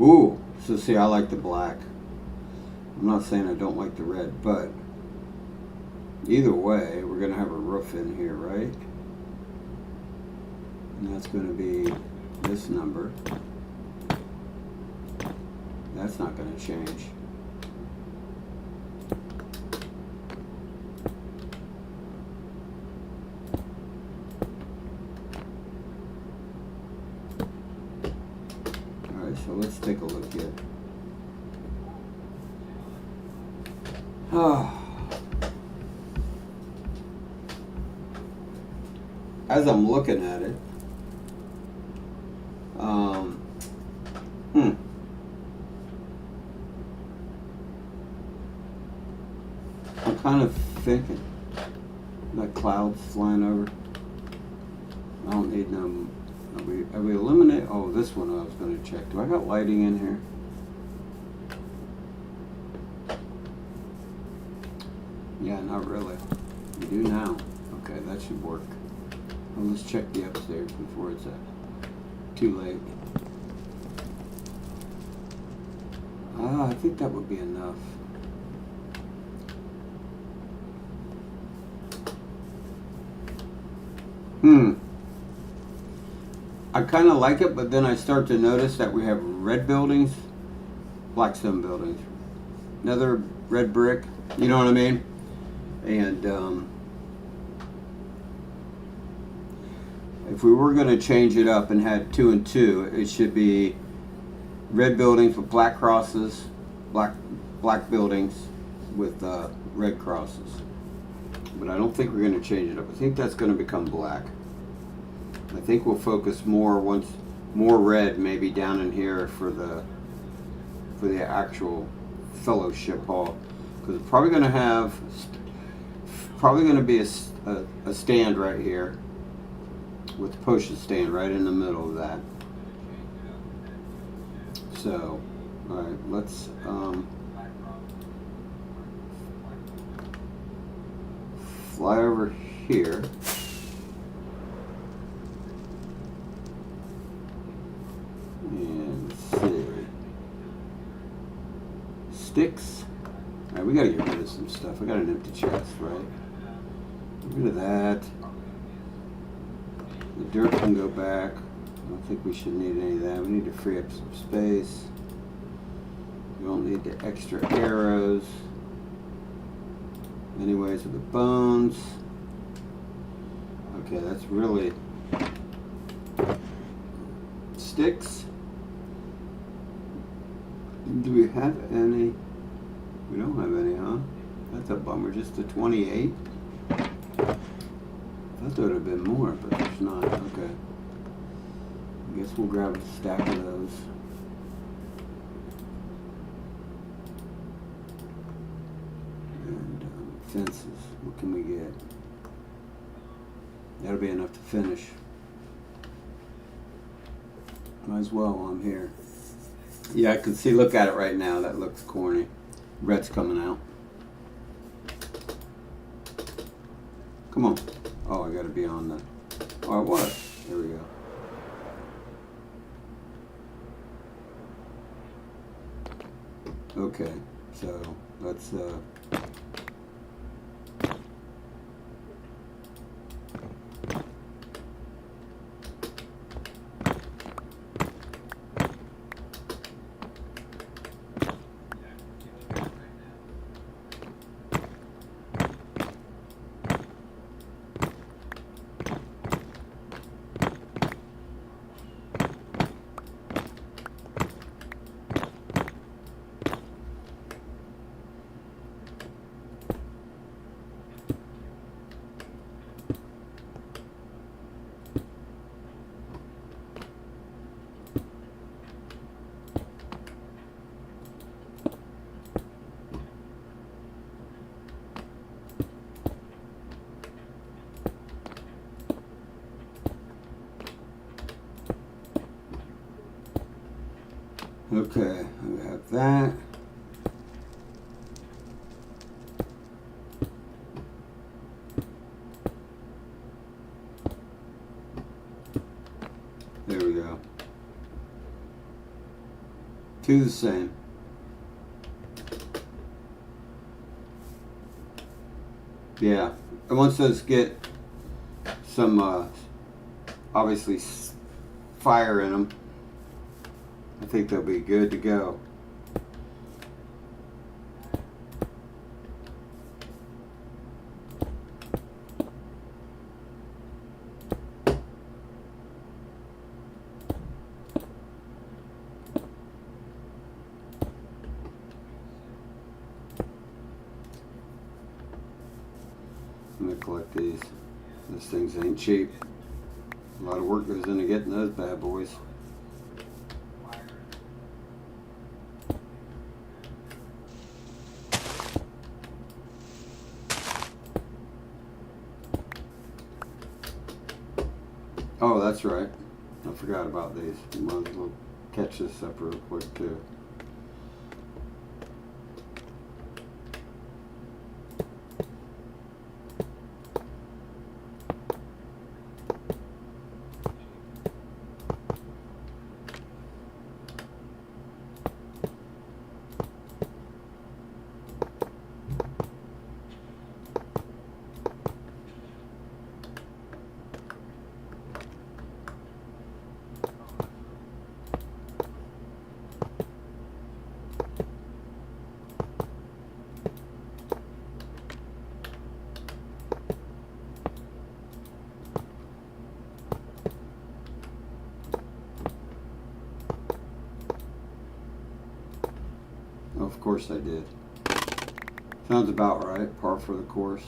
Ooh, so see, I like the black. I'm not saying I don't like the red, but either way, we're gonna have a roof in here, right? And that's going to be this number. That's not going to change. Alright, so let's take a look here. As I'm looking at it, I'm kind of thinking like clouds flying over. I don't need no. Are we eliminate? Oh, this one I was going to check. Do I got lighting in here? Yeah, not really. We do now. Okay, that should work. Well, let's check the upstairs before it's too late. I think that would be enough. I kind of like it, but then I start to notice that we have red buildings, black stone buildings, another red brick, you know what I mean? And if we were going to change it up and had 2 and 2, it should be red buildings with black crosses, black buildings with red crosses. But I don't think we're going to change it up. I think that's going to become black. I think we'll focus more red maybe down in here for the actual fellowship hall, because it's probably going to be a stand right here with the postage stand right in the middle of that. So, all right, let's fly over here. And see. Sticks. All right, we gotta get rid of some stuff. I got an empty chest, right? Get rid of that. The dirt can go back. I don't think we should need any of that. We need to free up some space. We don't need the extra arrows. Anyways, with the bones. Okay, that's really sticks. Do we have any? We don't have any, huh? That's a bummer. Just a 28. I thought there would have been more, but there's not. Okay. I guess we'll grab a stack of those. And fences. What can we get? That'll be enough to finish. Might as well while I'm here. Yeah, I can see. Look at it right now. That looks corny. Red's coming out. Come on. Oh, I got to be on the. Oh, it was. There we go. Okay, so let's. Okay, we have that. There we go. Two the same. Yeah, and once those get some obviously fire in them, I think they'll be good to go. I'm gonna collect these. Those things ain't cheap. A lot of work goes into getting those bad boys. Oh, that's right. I forgot about these. Might as well catch this up real quick too. Of course I did. Sounds about right. Par for the course.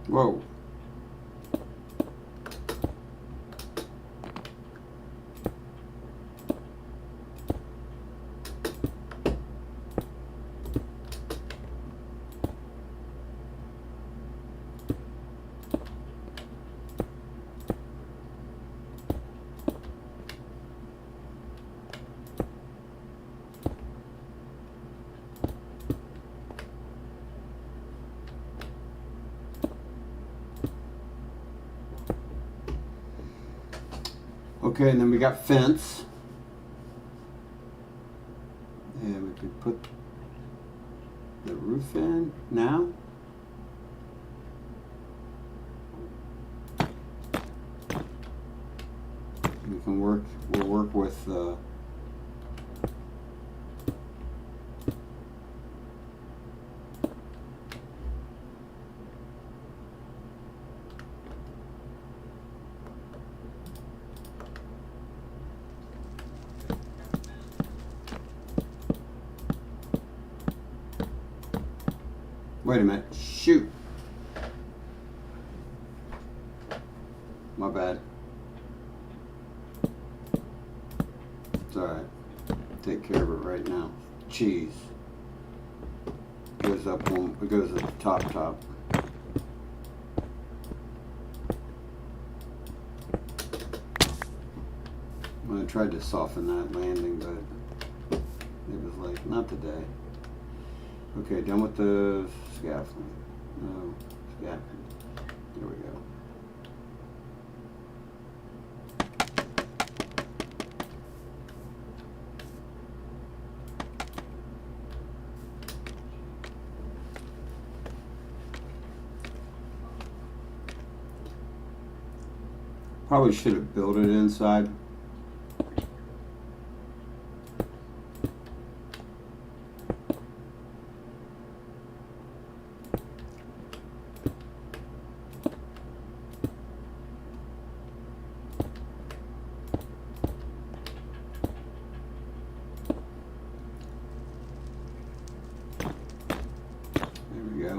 Whoa. Okay, and then we got fence. And we could put the roof in now. We can work, we'll work with wait a minute, shoot. My bad. It's alright. Take care of it right now. Cheese. Goes up one, it goes at the top. I tried to soften that landing, but it was like, not today. Okay, done with the scaffolding. No, scaffolding. There we go. Probably should have built it inside. There we go.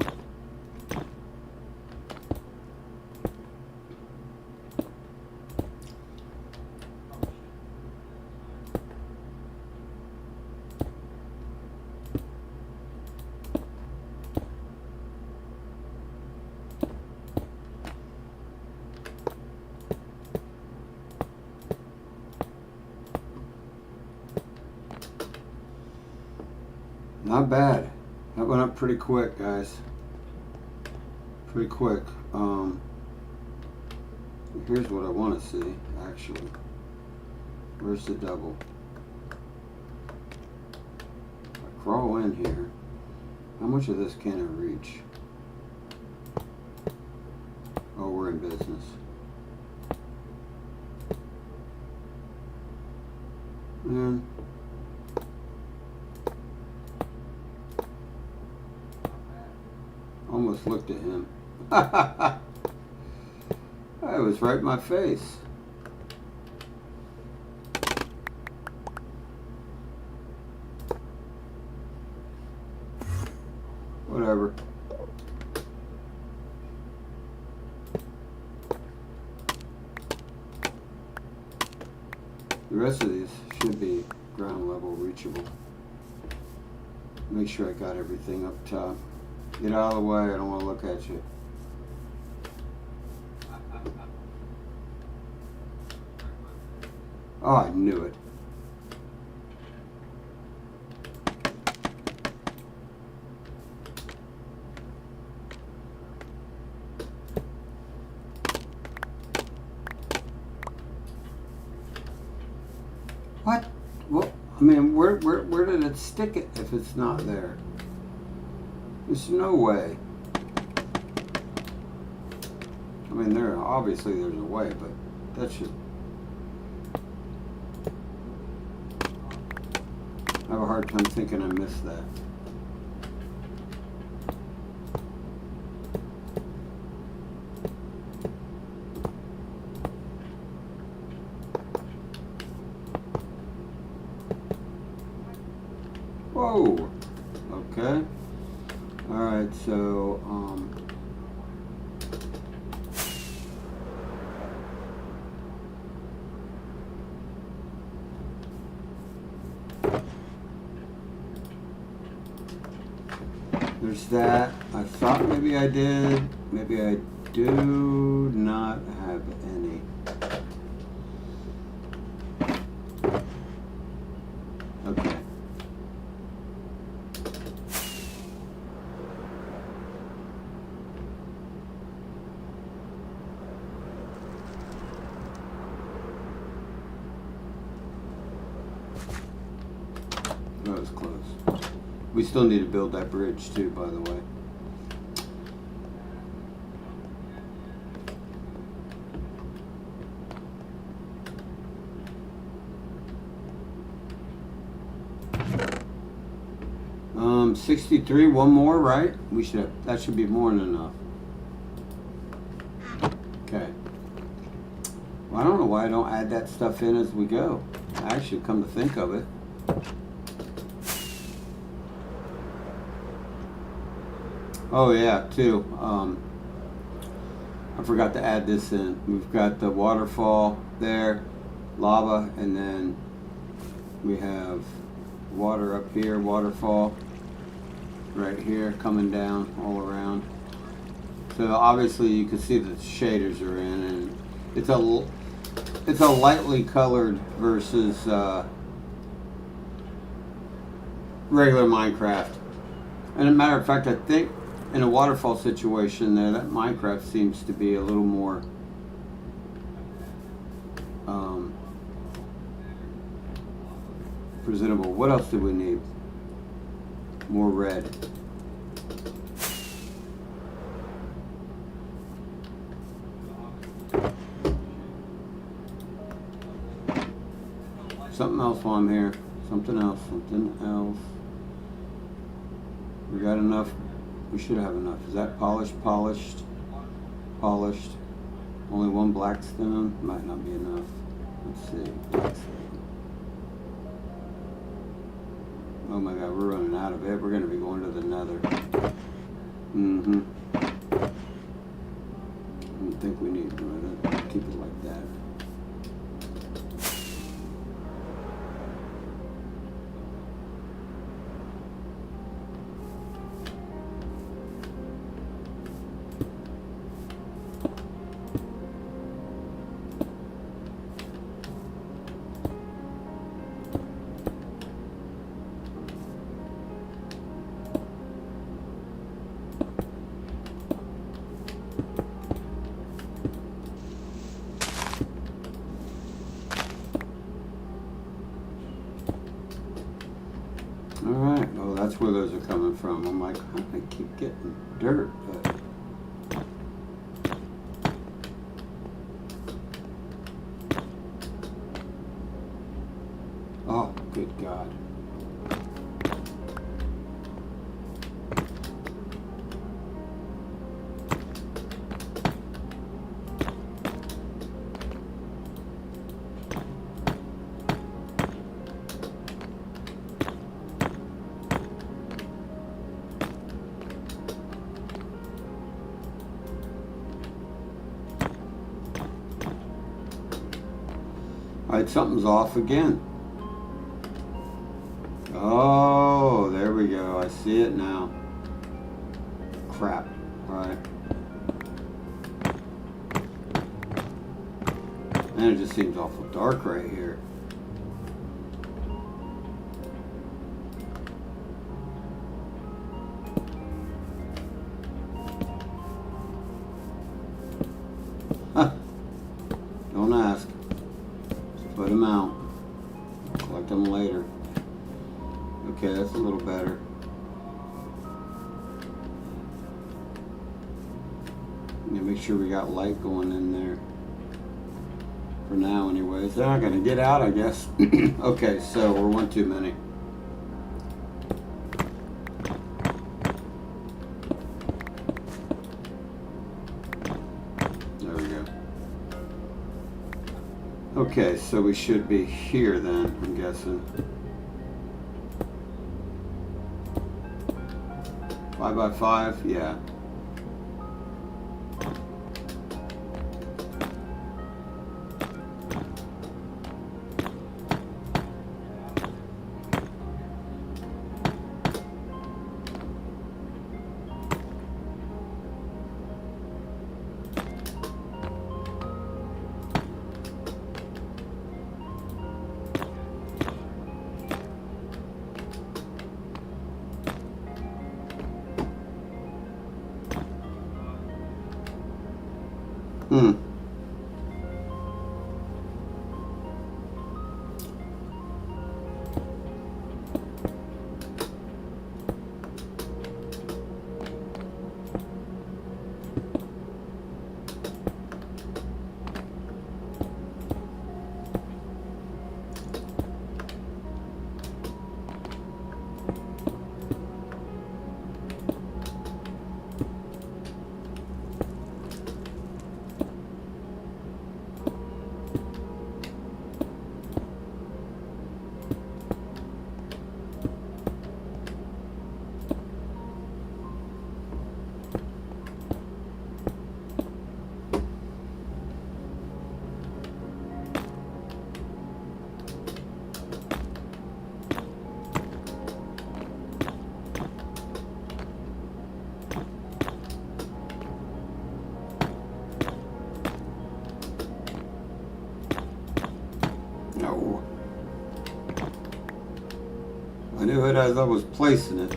Not bad. That went up pretty quick, guys. Pretty quick. Here's what I want to see, actually. Where's the double? I crawl in here. How much of this can I reach? Oh, we're in business. And almost looked at him. I was right in my face. Whatever. The rest of these should be ground level reachable. Make sure I got everything up top. Get out of the way, I don't want to look at you. Oh, I knew it. What? Well, I mean, where did it stick it if it's not there? There's no way. I mean, obviously there's a way, but that should. I have a hard time thinking I missed that. Whoa. Okay. All right. So there's that. I thought maybe I did. Maybe I do not have any. Okay. That was close. We still need to build that bridge too, by the way. Um, 63, one more, right? We should have, that should be more than enough. Okay. Well, I don't know why I don't add that stuff in as we go. Actually, come to think of it. Oh yeah, too. I forgot to add this in. We've got the waterfall there, lava, and then we have water up here, waterfall right here coming down all around. So obviously you can see that the shaders are in, and it's a lightly colored versus regular Minecraft. And as a matter of fact, I think in a waterfall situation there, that Minecraft seems to be a little more presentable. What else do we need? More red. something else while I'm here. Something else. We got enough. We should have enough. Is that polished? Polished. Only one black stone. Might not be enough. Let's see. Oh my God, we're running out of it. We're going to be going to the nether. I don't think we need to do it. Keep it like that. Alright, oh, that's where those are coming from. I'm like, how do I keep getting dirt? But oh, good God. Alright, something's off again. Oh, there we go. I see it now. Crap. Alright. Man, it just seems awful dark right here. Huh. Don't ask. Put them out. Collect them later. Okay, that's a little better. Make sure we got light going in there. For now, anyways. They're not going to get out, I guess. Okay, so we're one too many. There we go. Okay, so we should be here then, I'm guessing. 5 by 5, yeah. No. I knew it as I was placing it.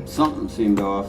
Something seemed off.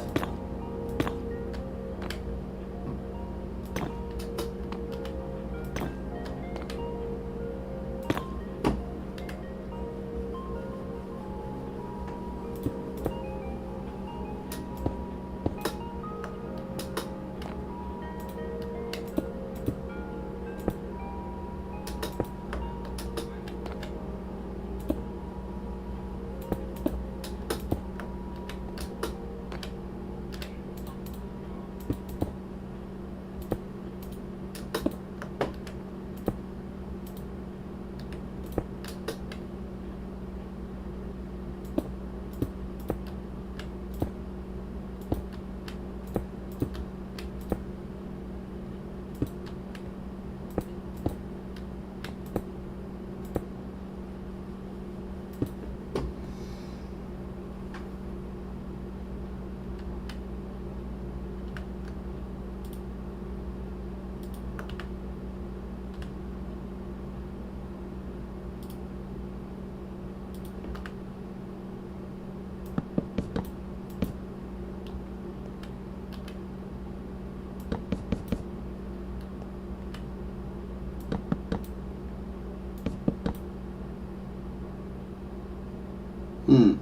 I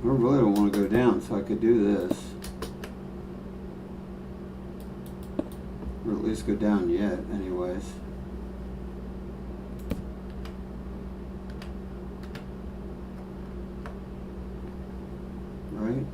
really don't want to go down, so I could do this. Or at least go down yet, anyways. Right?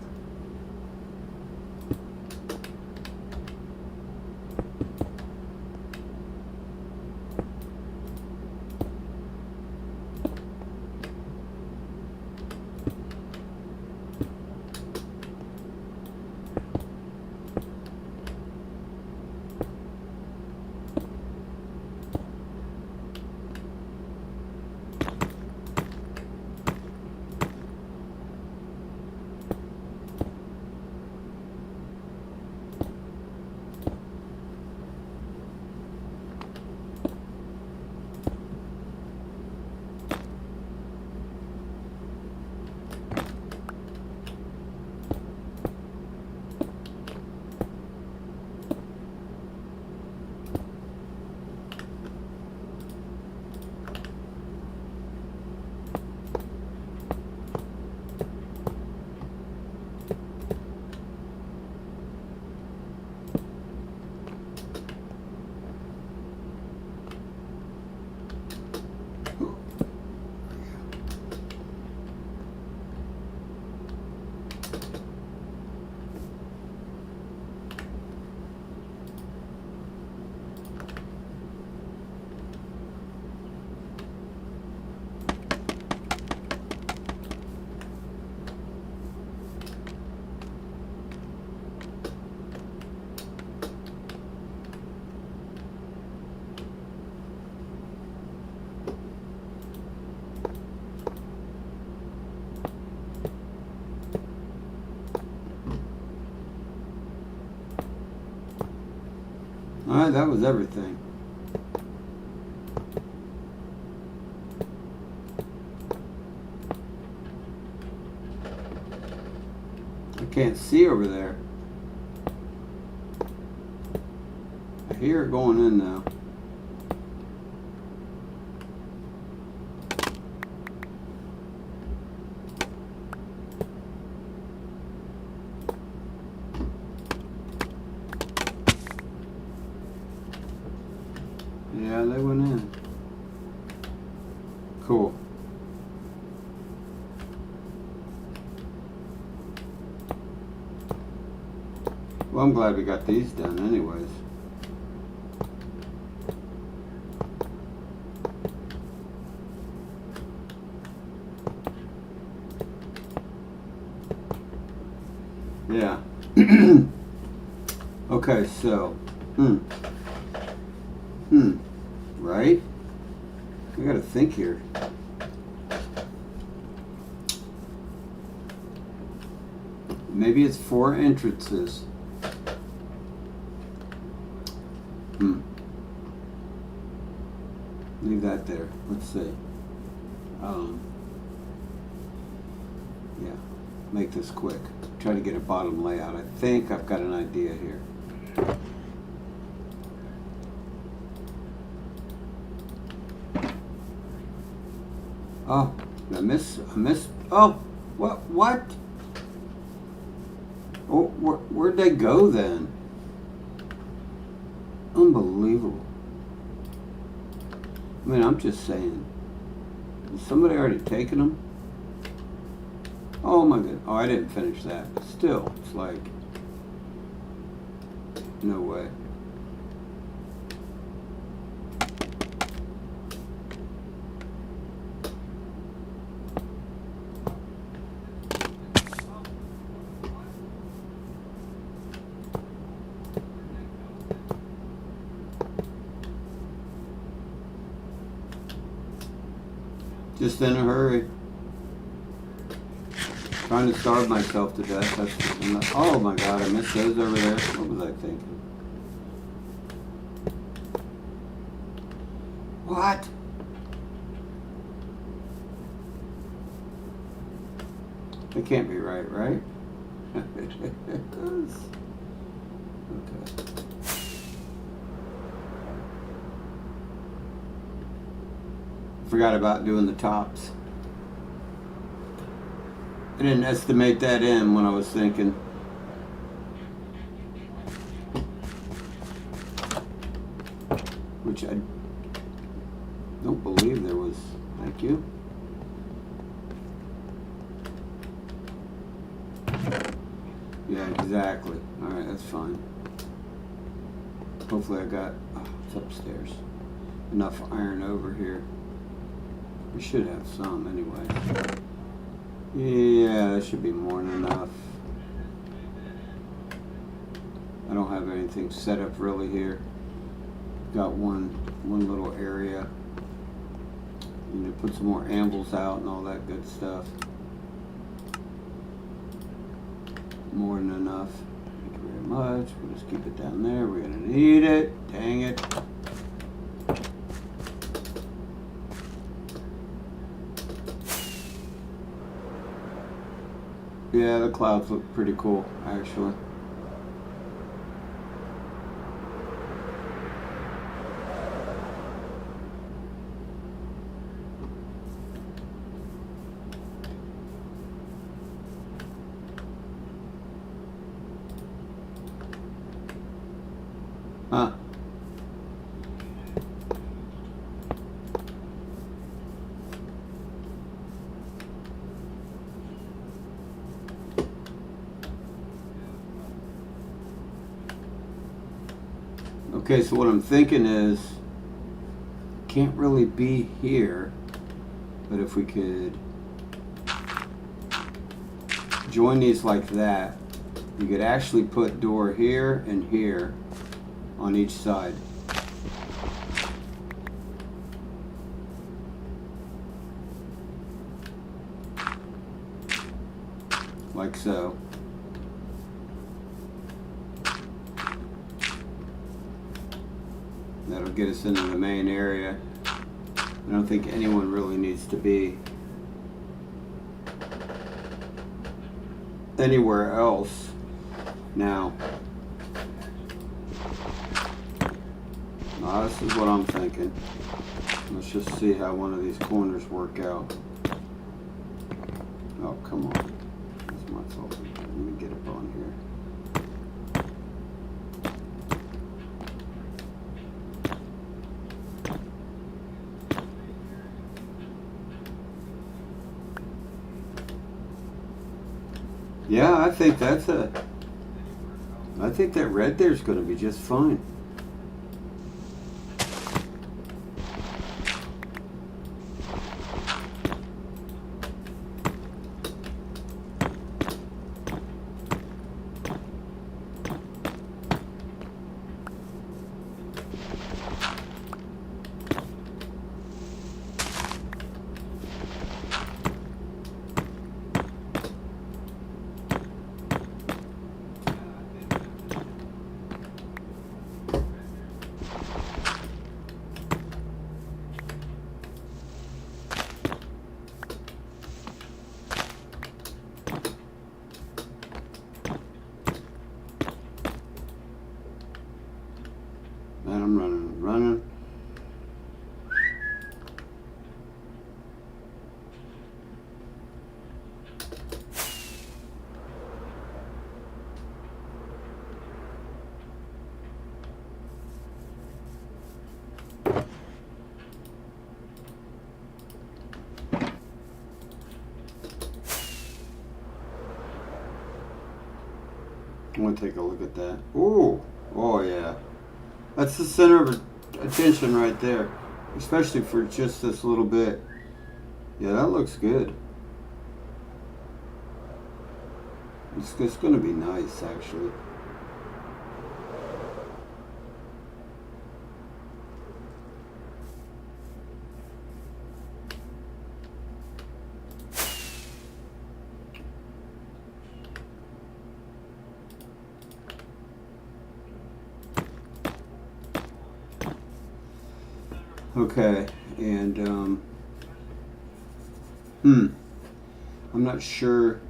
Alright, that was everything. I can't see over there. I hear it going in now. Yeah, they went in. Cool. Well, I'm glad we got these done anyways. Yeah. Okay, so. Right? I gotta think here. Maybe it's 4 entrances. Leave that there. Let's see. Yeah. Make this quick. Try to get a bottom layout. I think I've got an idea here. Oh, I missed, oh, what? Oh, where'd they go then? Unbelievable. I mean, I'm just saying. Has somebody already taken them? Oh my god. Oh, I didn't finish that. But still, it's like, no way. Just in a hurry. Trying to starve myself to death. That's, oh my god, I missed those over there. What was I thinking? What? It can't be right, right? It does. Okay. Forgot about doing the tops. I didn't estimate that in when I was thinking. Which I don't believe there was. Thank you. Yeah, exactly. Alright, that's fine. Hopefully I got, it's upstairs, enough iron over here. We should have some anyway. Yeah, that should be more than enough. I don't have anything set up really here. Got one little area. You need to put some more anvils out and all that good stuff. More than enough. Thank you very much. We'll just keep it down there. We're gonna need it. Dang it. Yeah, the clouds look pretty cool, actually. Huh. Okay, so what I'm thinking is, can't really be here, but if we could join these like that, you could actually put door here and here on each side. Like so. That'll get us into the main area. I don't think anyone really needs to be anywhere else now. This is what I'm thinking. Let's just see how one of these corners work out. Oh, come on. That's my fault. Let me get up on here. Yeah, I think I think that red there's going to be just fine. And I'm running. I'm gonna take a look at that. Ooh, oh yeah. That's the center of attention right there, especially for just this little bit. Yeah, that looks good. It's going to be nice, actually. Okay, and I'm not sure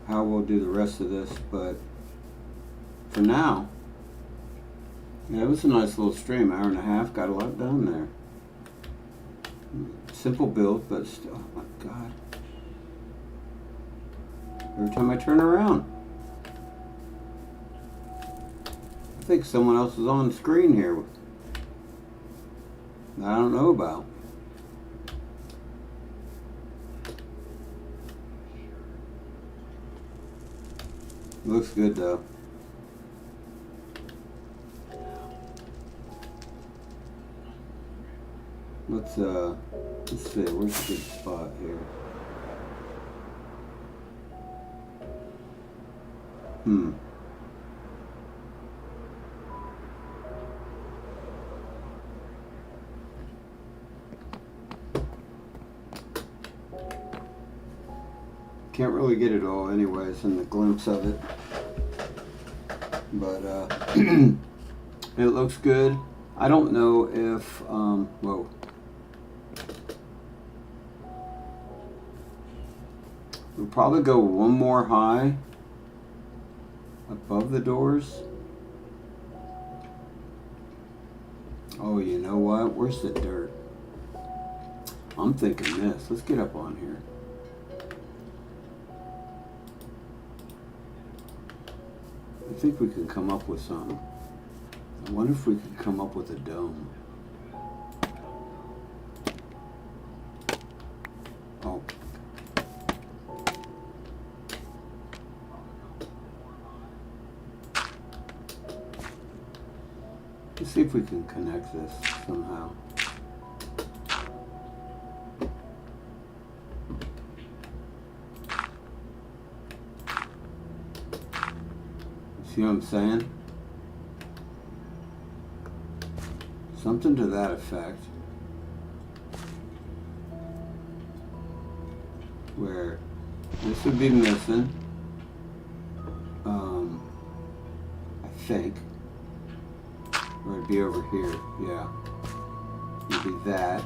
how we'll do the rest of this, but for now, yeah, it was a nice little stream, hour and a half, got a lot done there. Simple build, but still, oh my God. every time I turn around. I think someone else is on the screen here that I don't know about. Looks good though. Let's see, where's a good spot here? Can't really get it all anyways in the glimpse of it. But it looks good. I don't know if whoa. We'll probably go one more high above the doors. Oh, you know what? Where's the dirt? I'm thinking this. Let's get up on here. I think we can come up with something. I wonder if we could come up with a dome. Oh. Let's see if we can connect this somehow. See what I'm saying? Something to that effect. Where this would be missing. I think. Or it'd be over here. Yeah. It'd be that.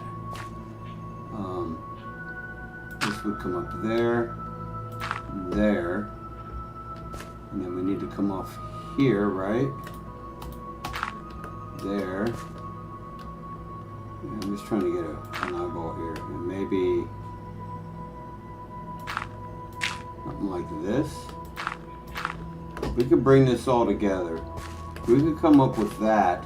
This would come up there. There. And then we need to come off here, right? There. Yeah, I'm just trying to get an eyeball here. And maybe something like this. We could bring this all together. We could come up with that.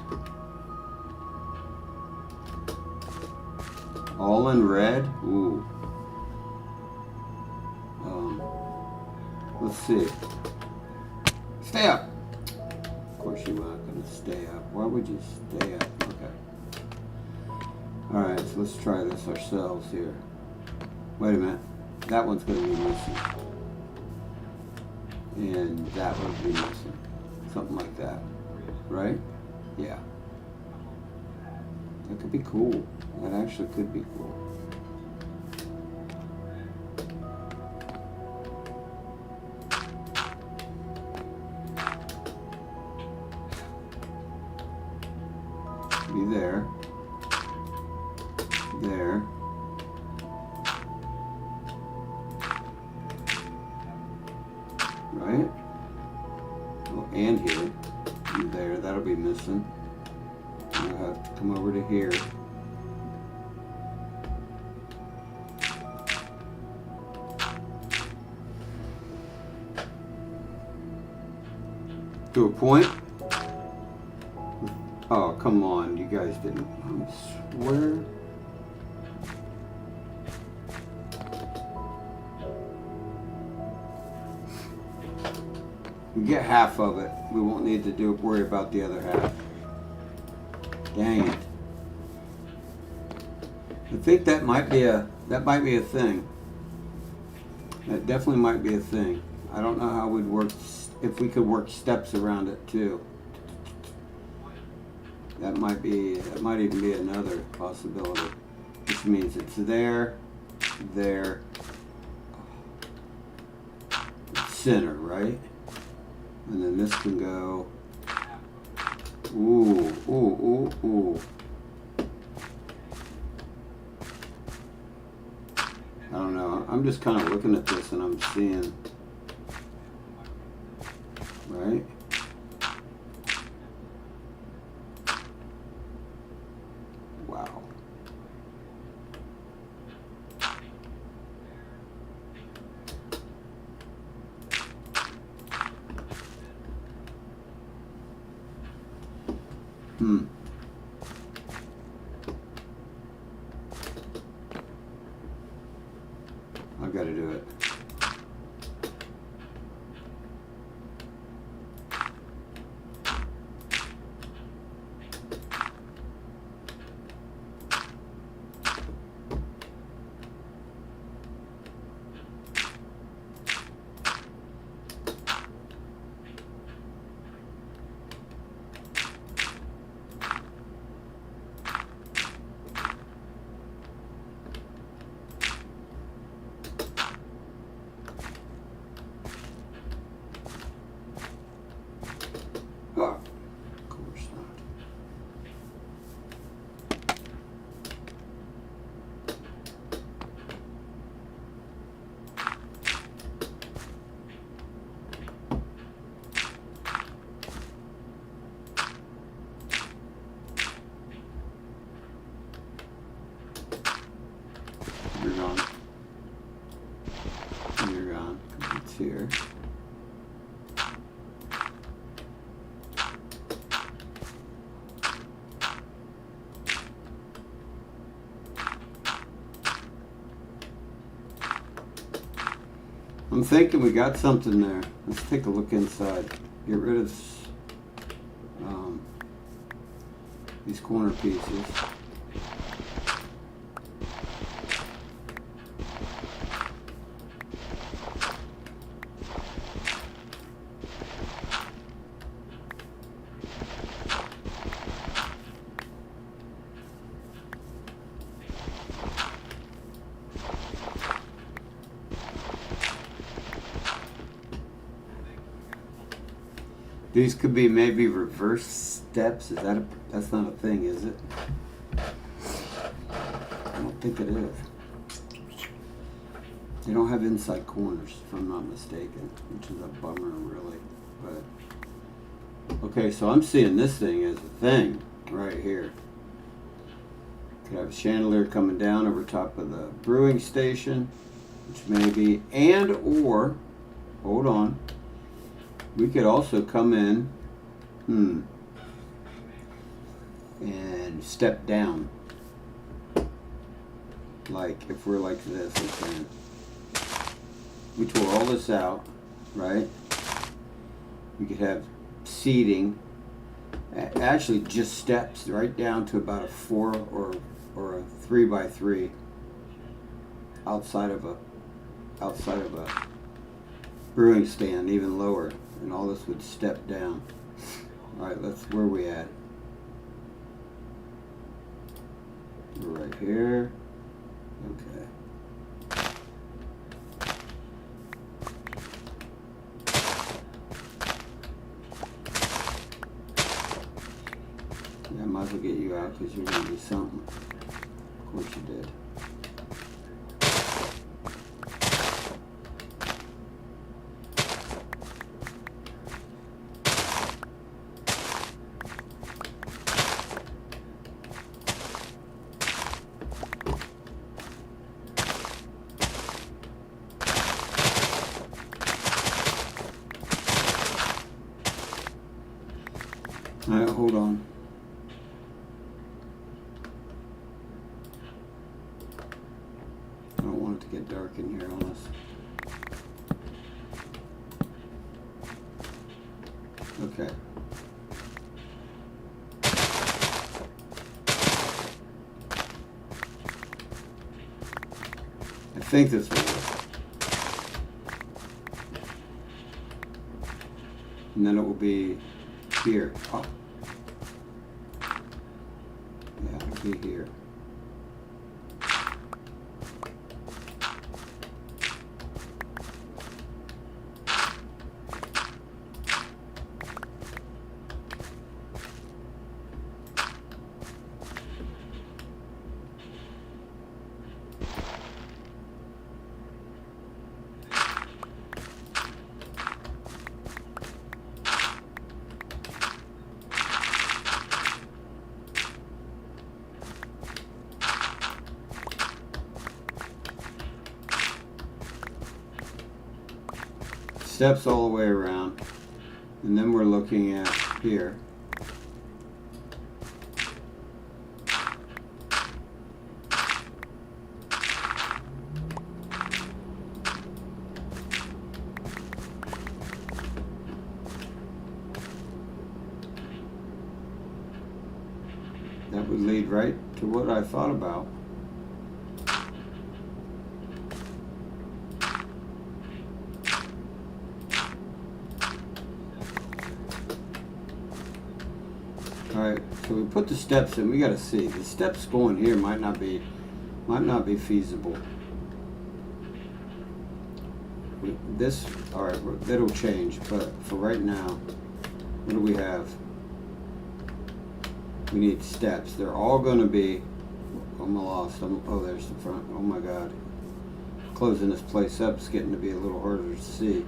All in red. Ooh. Let's see. Stay up. Of course you're not going to stay up. Why would you stay up? Okay. Alright, so let's try this ourselves here. Wait a minute. That one's going to be missing. And that would be missing. Something like that. Right? Yeah. That could be cool. That actually could be cool. Be there. There. Right? Oh, and here. And there. That'll be missing. I'll have to come over to here. To a point. Oh, come on. You guys didn't. I swear. We get half of it. We won't need to worry about the other half. Dang it. I think that might be a thing. That definitely might be a thing. I don't know how we'd work, if we could work steps around it too. That might even be another possibility. Which means it's there, center, right? And then this can go, ooh, ooh, ooh, ooh. I don't know. I'm just kind of looking at this and I'm seeing, right? Wow. I gotta do it. You're gone. You're gone. It's here. I'm thinking we got something there. Let's take a look inside. Get rid of these corner pieces. These could be maybe reverse steps. Is that that's not a thing, is it? I don't think it is. They don't have inside corners, if I'm not mistaken, which is a bummer, really. But okay, so I'm seeing this thing as a thing right here. Could have a chandelier coming down over top of the brewing station, which may be, and or hold on. We could also come in and step down. Like if we're like this, then we tore all this out, right? We could have seating, actually just steps right down to about a 4 or a 3 by 3 outside of a brewing stand, even lower. And all this would step down. All right, where are we at? We're right here. Okay. Yeah, I might as well get you out because you're going to do something. Of course you did. All right, hold on. I don't want it to get dark in here on us. Okay. I think this will work. And then it will be here. Oh. Yeah, it'll be here. Steps all the way around, and then we're looking at here. would lead right to what I thought about. Alright, so we put the steps in. We gotta see. The steps going here might not be feasible. This, alright, that'll change, but for right now, what do we have? We need steps. They're all gonna be, I'm lost. Oh, there's the front. Oh my God. Closing this place up is getting to be a little harder to see.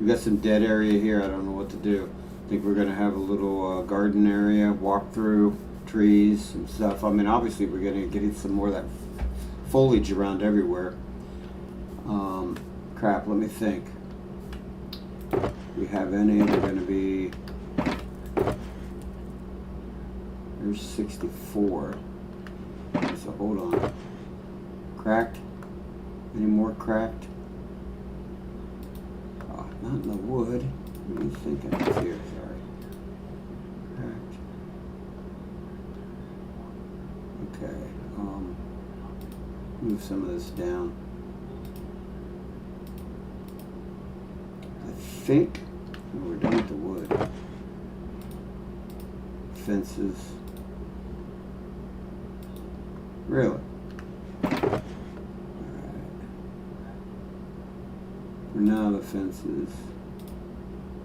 We got some dead area here. I don't know what to do. I think we're gonna have a little garden area, walk through, trees and stuff. I mean, obviously we're gonna get some more of that foliage around everywhere. Crap, let me think. We have any, they're gonna be, there's 64. So hold on. Cracked? Any more cracked? Oh, not in the wood. Let me think of it here, sorry. Cracked. Okay, move some of this down. I think we're done with the wood. Fences. Really? Alright. For now, the fences.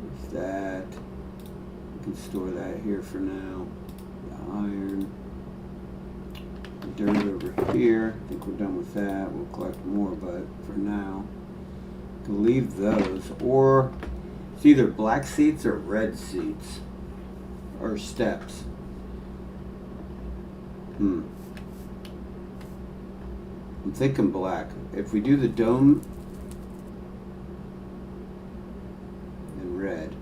There's that. We can store that here for now. The iron. The dirt over here. I think we're done with that. We'll collect more, but for now, to leave those. Or it's either black seats or red seats. Or steps. I'm thinking black. If we do the dome and red,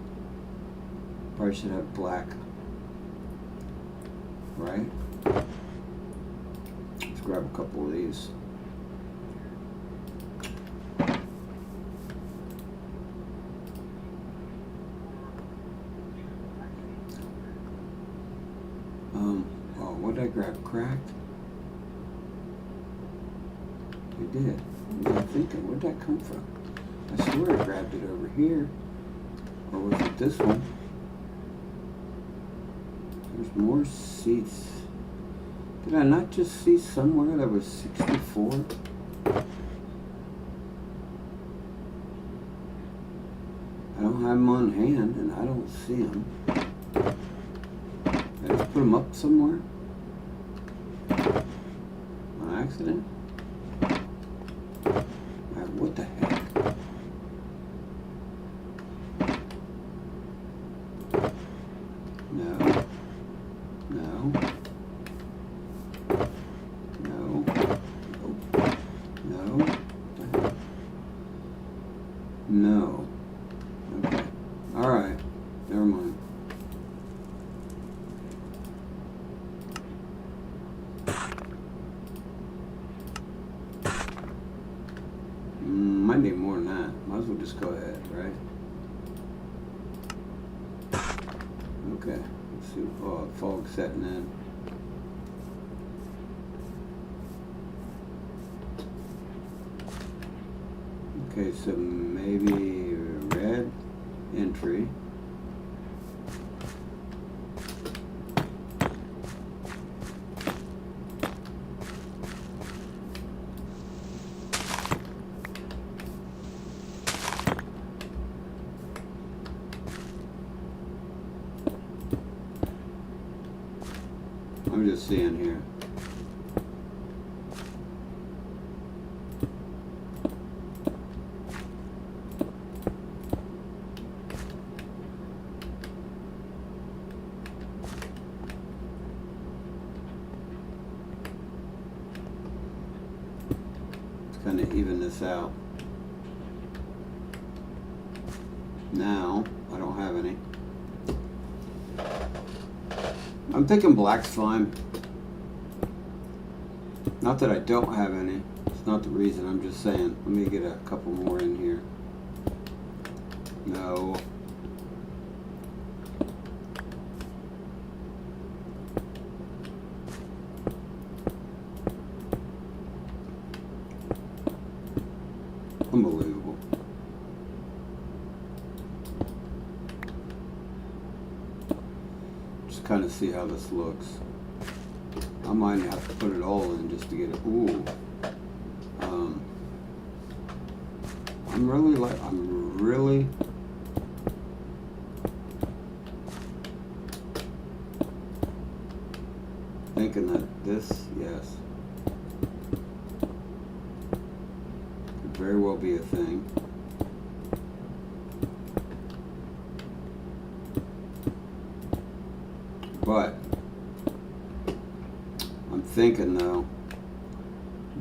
probably should have black. Right? Let's grab a couple of these. Oh, what did I grab? Cracked? I did. What was I thinking? Where'd that come from? I swear I grabbed it over here. Or was it this one? There's more seats. Did I not just see somewhere that was 64? I don't have them on hand and I don't see them. Did I just put them up somewhere? On accident? What the heck? No. No. No. No. No. Okay. Alright. Never mind. Might need more than that. Might as well just go ahead, right? Okay. Let's see. Oh, fog setting in. Okay, so maybe red entry. I'm just seeing here. Let's kind of even this out. Now, I don't have any. I'm thinking black's fine. Not that I don't have any. It's not the reason. I'm just saying. Let me get a couple more in here. No. Unbelievable. Just kind of see how this looks. I might have to put it all in just to get it. Ooh. I'm really thinking that this, yes, could very well be a thing. But I'm thinking though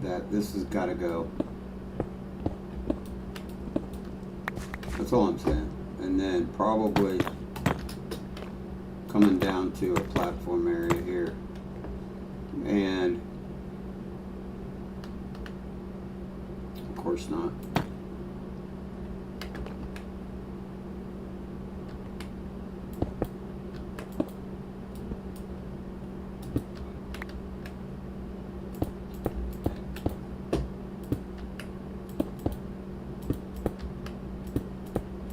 that this has got to go. That's all I'm saying. And then probably coming down to a platform area here. And of course not.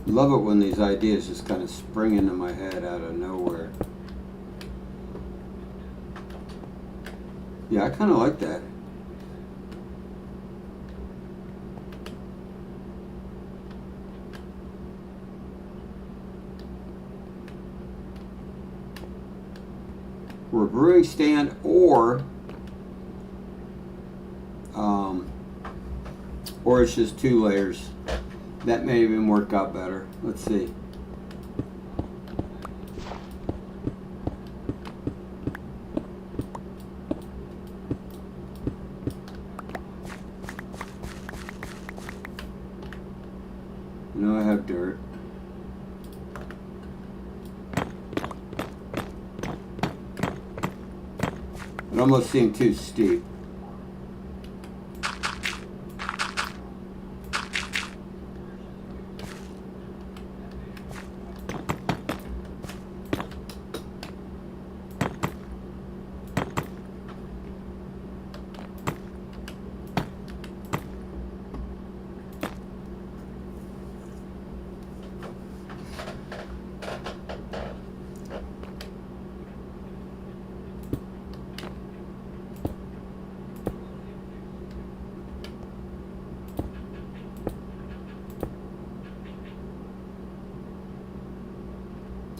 Love it when these ideas just kind of spring into my head out of nowhere. Yeah, I kind of like that. Or a brewing stand, or it's just 2 layers. That may even work out better. Let's see. I know I have dirt. It almost seemed too steep.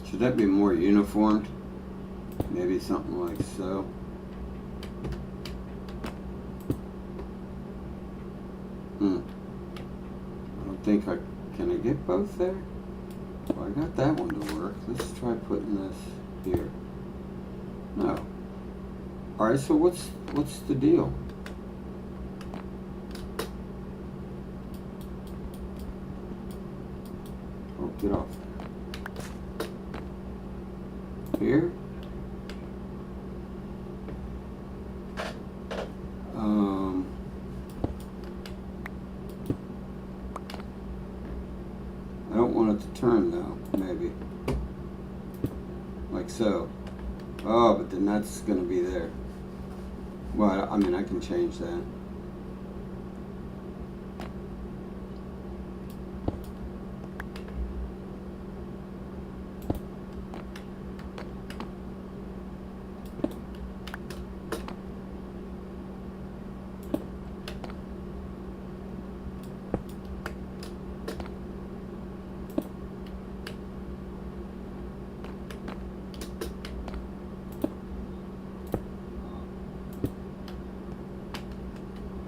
Should that be more uniformed? Maybe something like so. I don't think can I get both there? Well, I got that one to work. Let's try putting this here. No. Alright, so what's the deal? Oh, get off. Here. I don't want it to turn though, maybe. Like so. Oh, but then that's going to be there. Well, I mean, I can change that.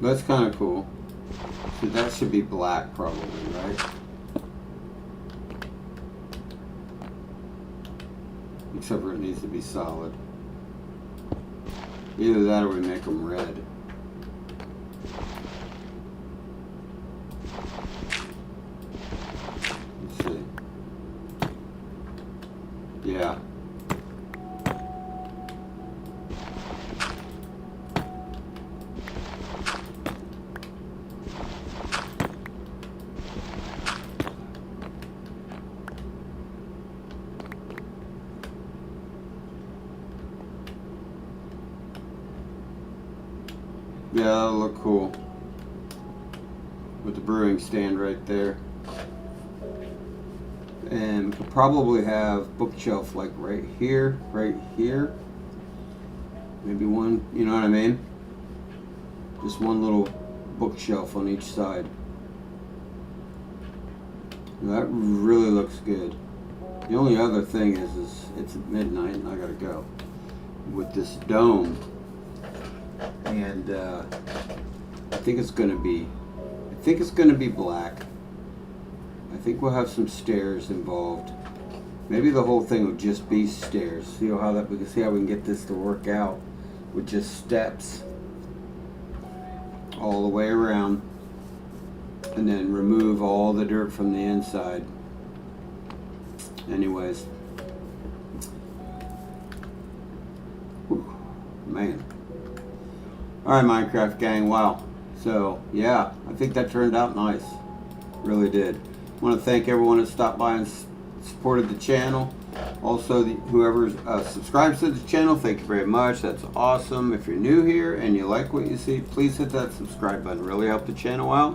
That's kind of cool. So that should be black probably, right? Except for it needs to be solid. Either that or we make them red. Let's see. Yeah. Yeah, that'll look cool. with the brewing stand right there. And we could probably have bookshelf like right here. Maybe one, you know what I mean? Just one little bookshelf on each side. That really looks good. The only other thing is it's at midnight and I gotta go. With this dome, and I think it's gonna be black. I think we'll have some stairs involved. Maybe the whole thing would just be stairs. See how we can get this to work out with just steps all the way around, and then remove all the dirt from the inside. Anyways, whew, man. All right, Minecraft gang. Wow. So yeah, I think that turned out nice. Really did. I want to thank everyone that stopped by and supported the channel. Also, whoever subscribes to the channel, thank you very much. That's awesome. If you're new here and you like what you see, please hit that subscribe button. Really help the channel out.